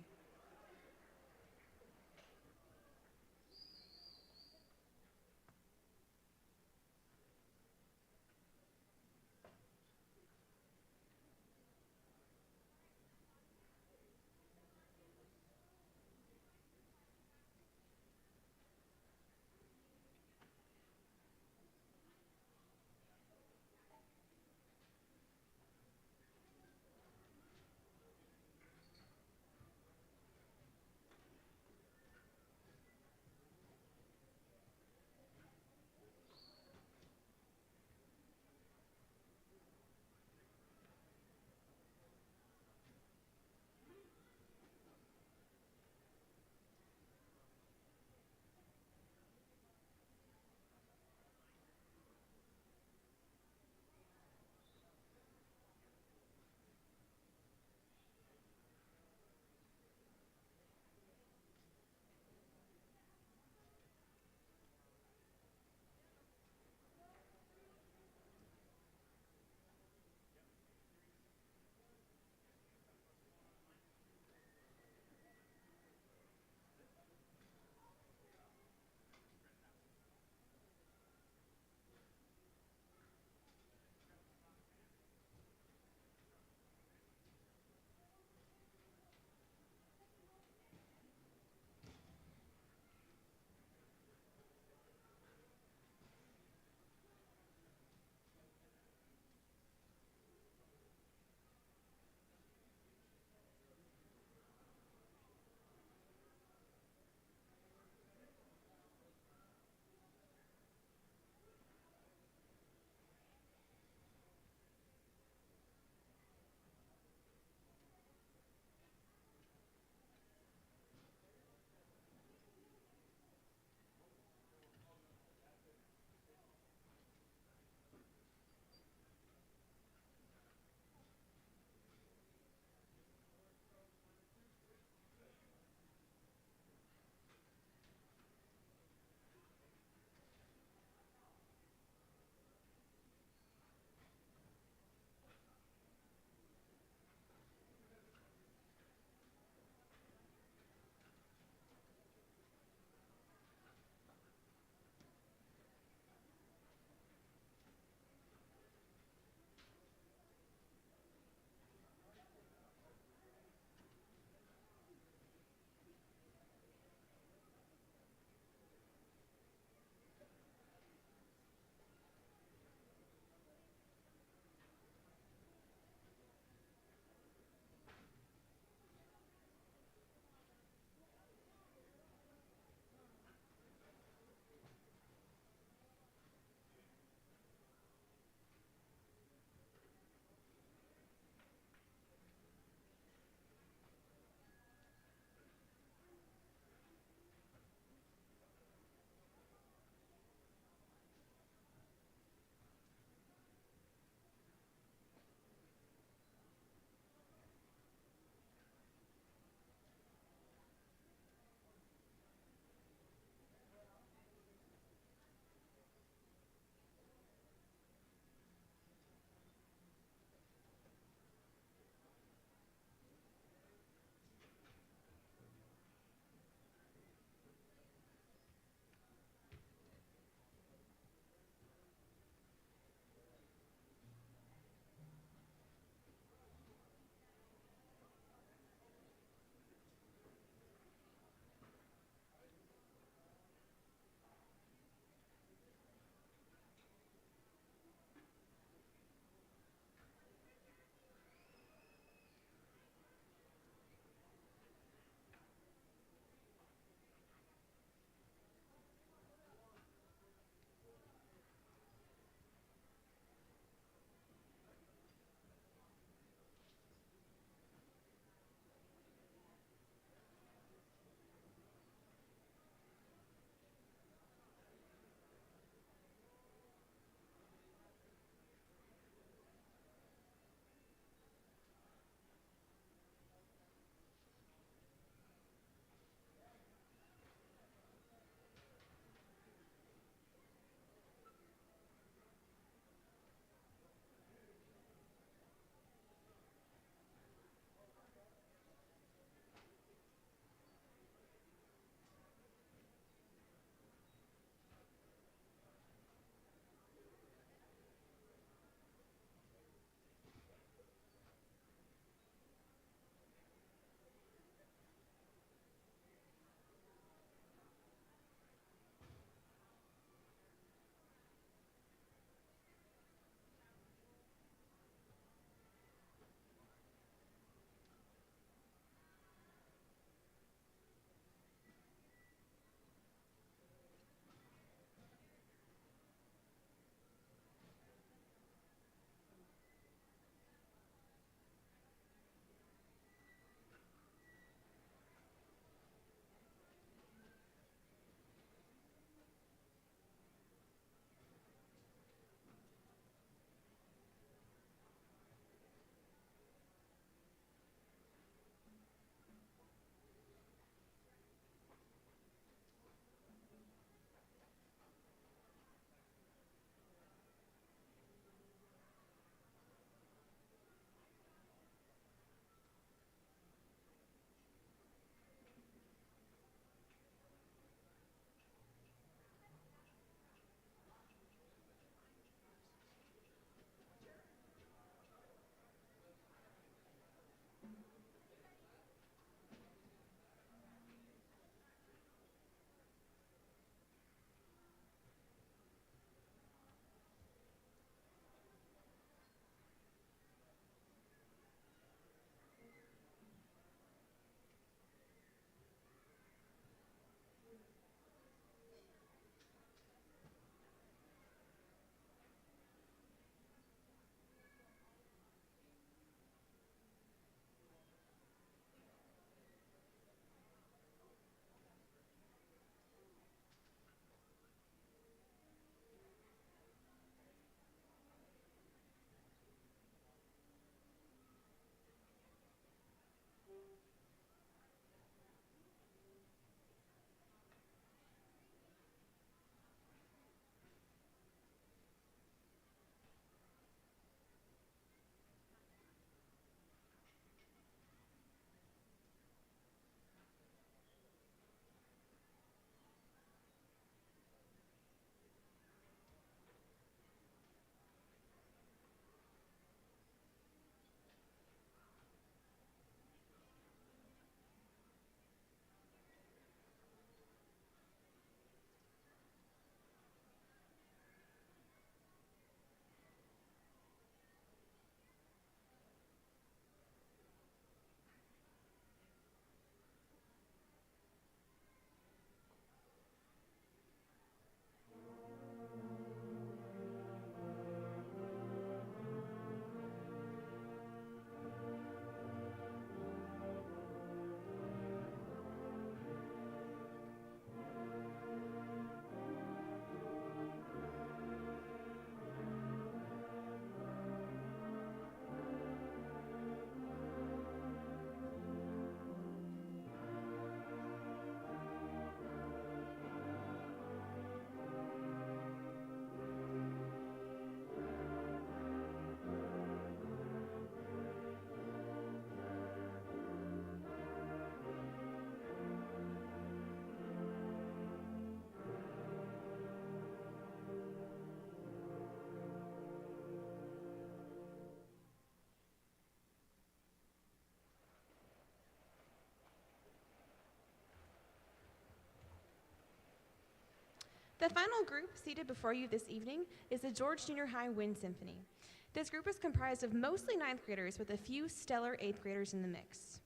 The final group seated before you this evening is the George Junior High Wind Symphony. This group is comprised of mostly 9th graders with a few stellar 8th graders in the mix.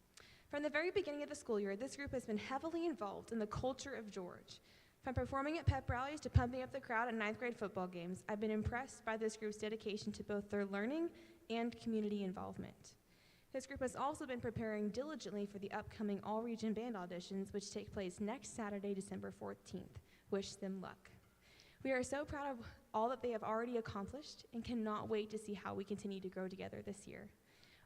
From the very beginning of the school year, this group has been heavily involved in the culture of George. From performing at pep rallies to pumping up the crowd at 9th grade football games, I've been impressed by this group's dedication to both their learning and community involvement. This group has also been preparing diligently for the upcoming all-region band auditions, which take place next Saturday, December 14th. Wish them luck. We are so proud of all that they have already accomplished and cannot wait to see how we continue to grow together this year.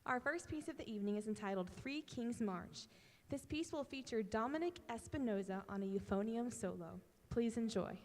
Our first piece of the evening is entitled Three Kings March. This piece will feature Dominic Espinoza on a euphonium solo. Please enjoy.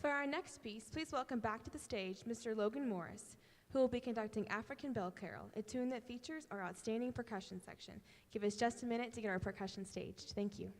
For our next piece, please welcome back to the stage Mr. Logan Morris, who will be conducting African Bell Carol, a tune that features our outstanding percussion section. Give us just a minute to get our percussion staged. Thank you.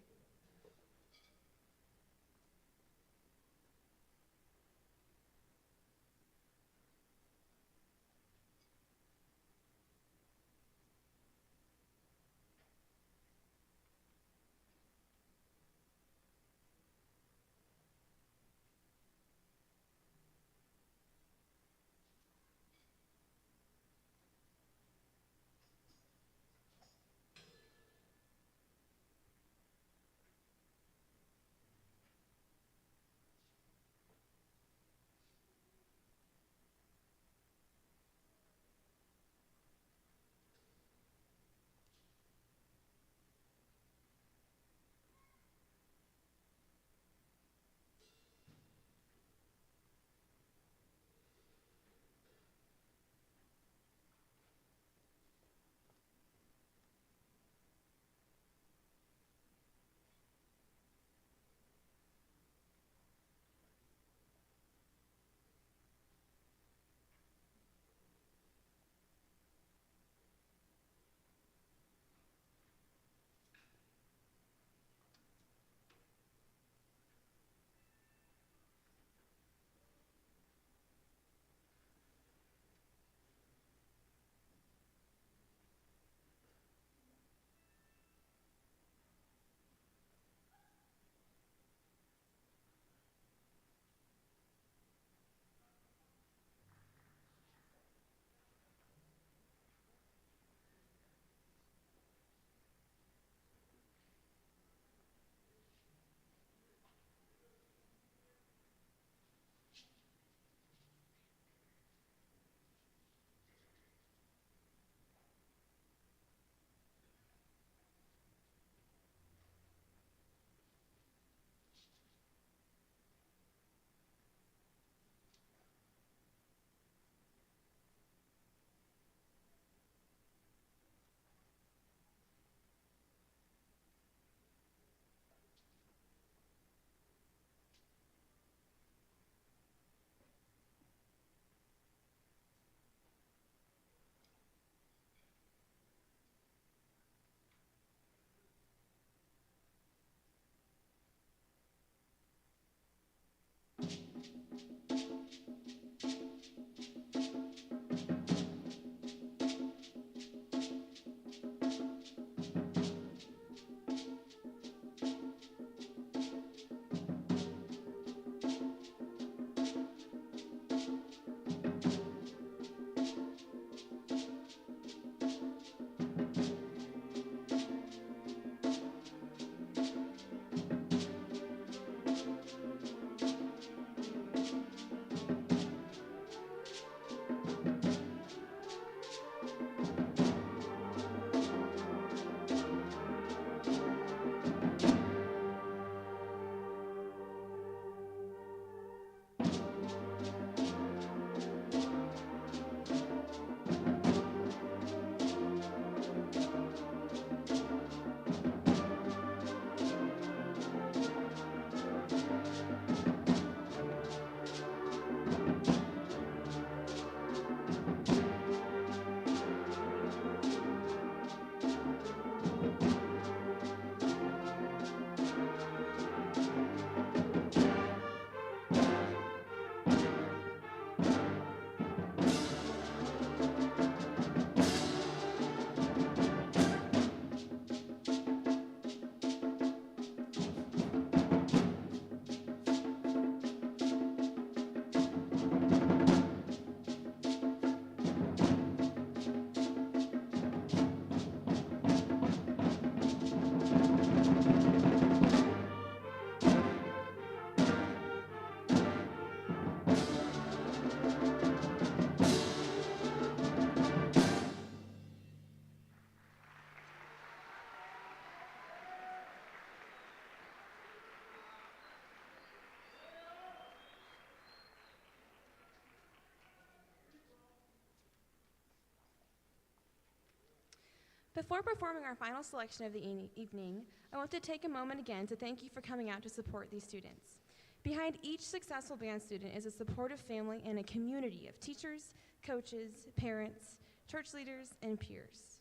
Before performing our final selection of the evening, I want to take a moment again to thank you for coming out to support these students. Behind each successful band student is a supportive family and a community of teachers, coaches, parents, church leaders, and peers.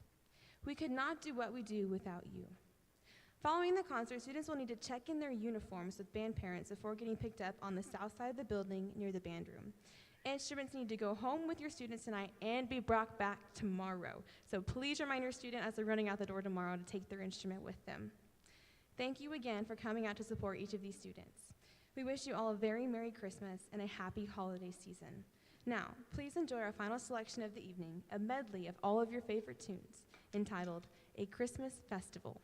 We could not do what we do without you. Following the concert, students will need to check in their uniforms with band parents before getting picked up on the south side of the building near the band room. Instruments need to go home with your students tonight and be brought back tomorrow. So please remind your student as they're running out the door tomorrow to take their instrument with them. Thank you again for coming out to support each of these students. We wish you all a very Merry Christmas and a happy holiday season. Now, please enjoy our final selection of the evening, a medley of all of your favorite tunes, entitled A Christmas Festival.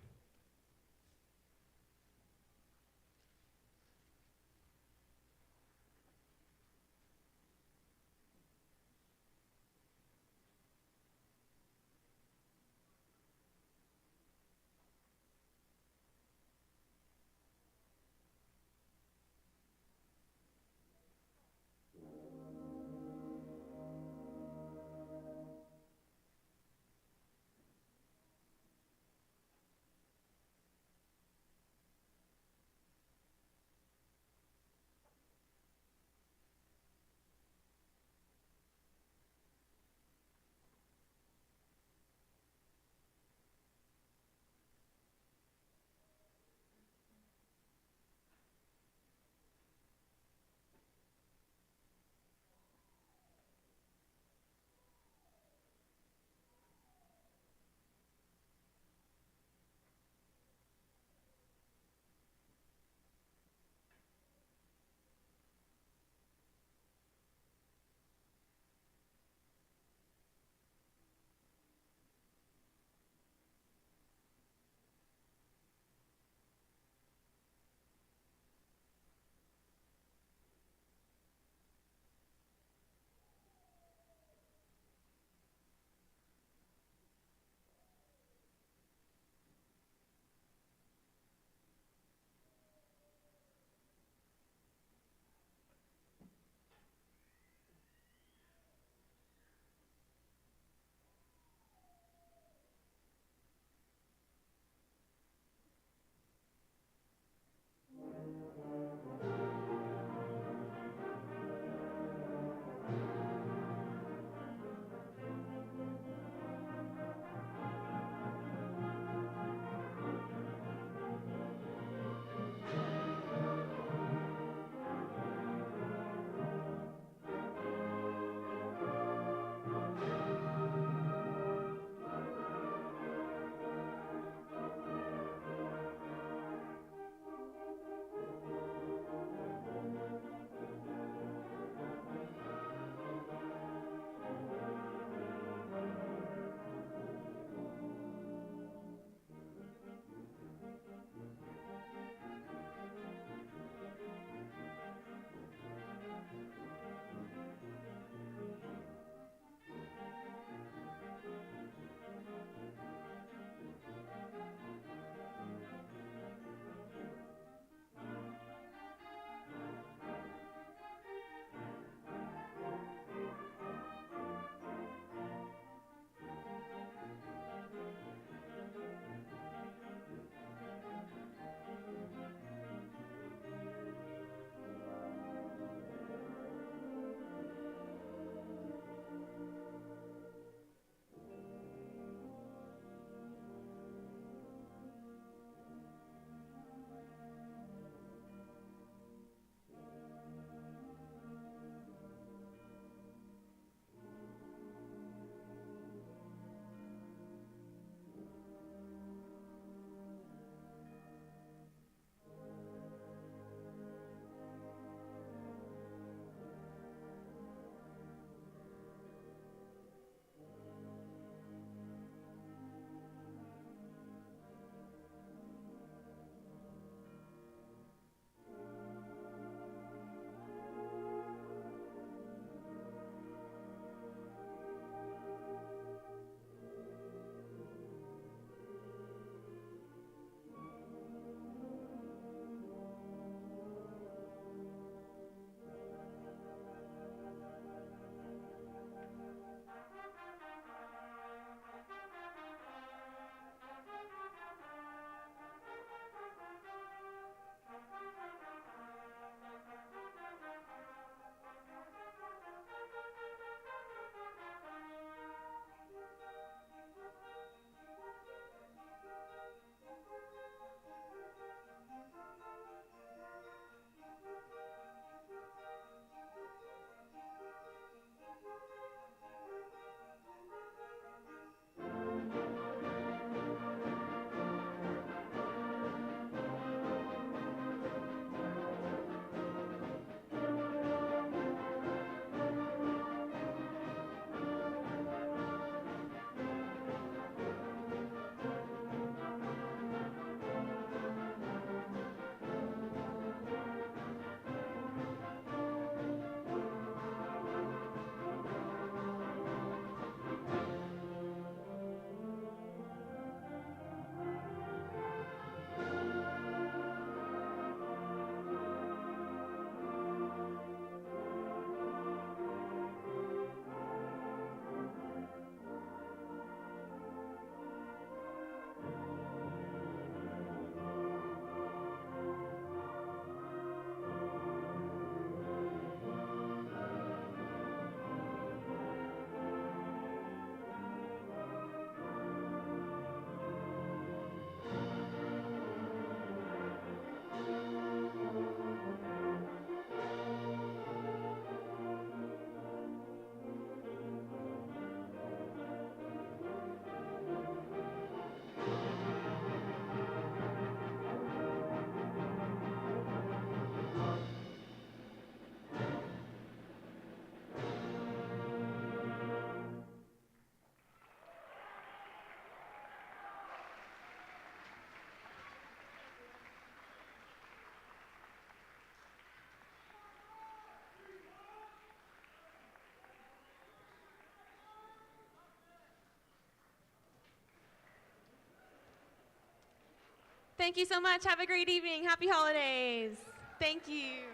Thank you so much. Have a great evening. Happy holidays. Thank you.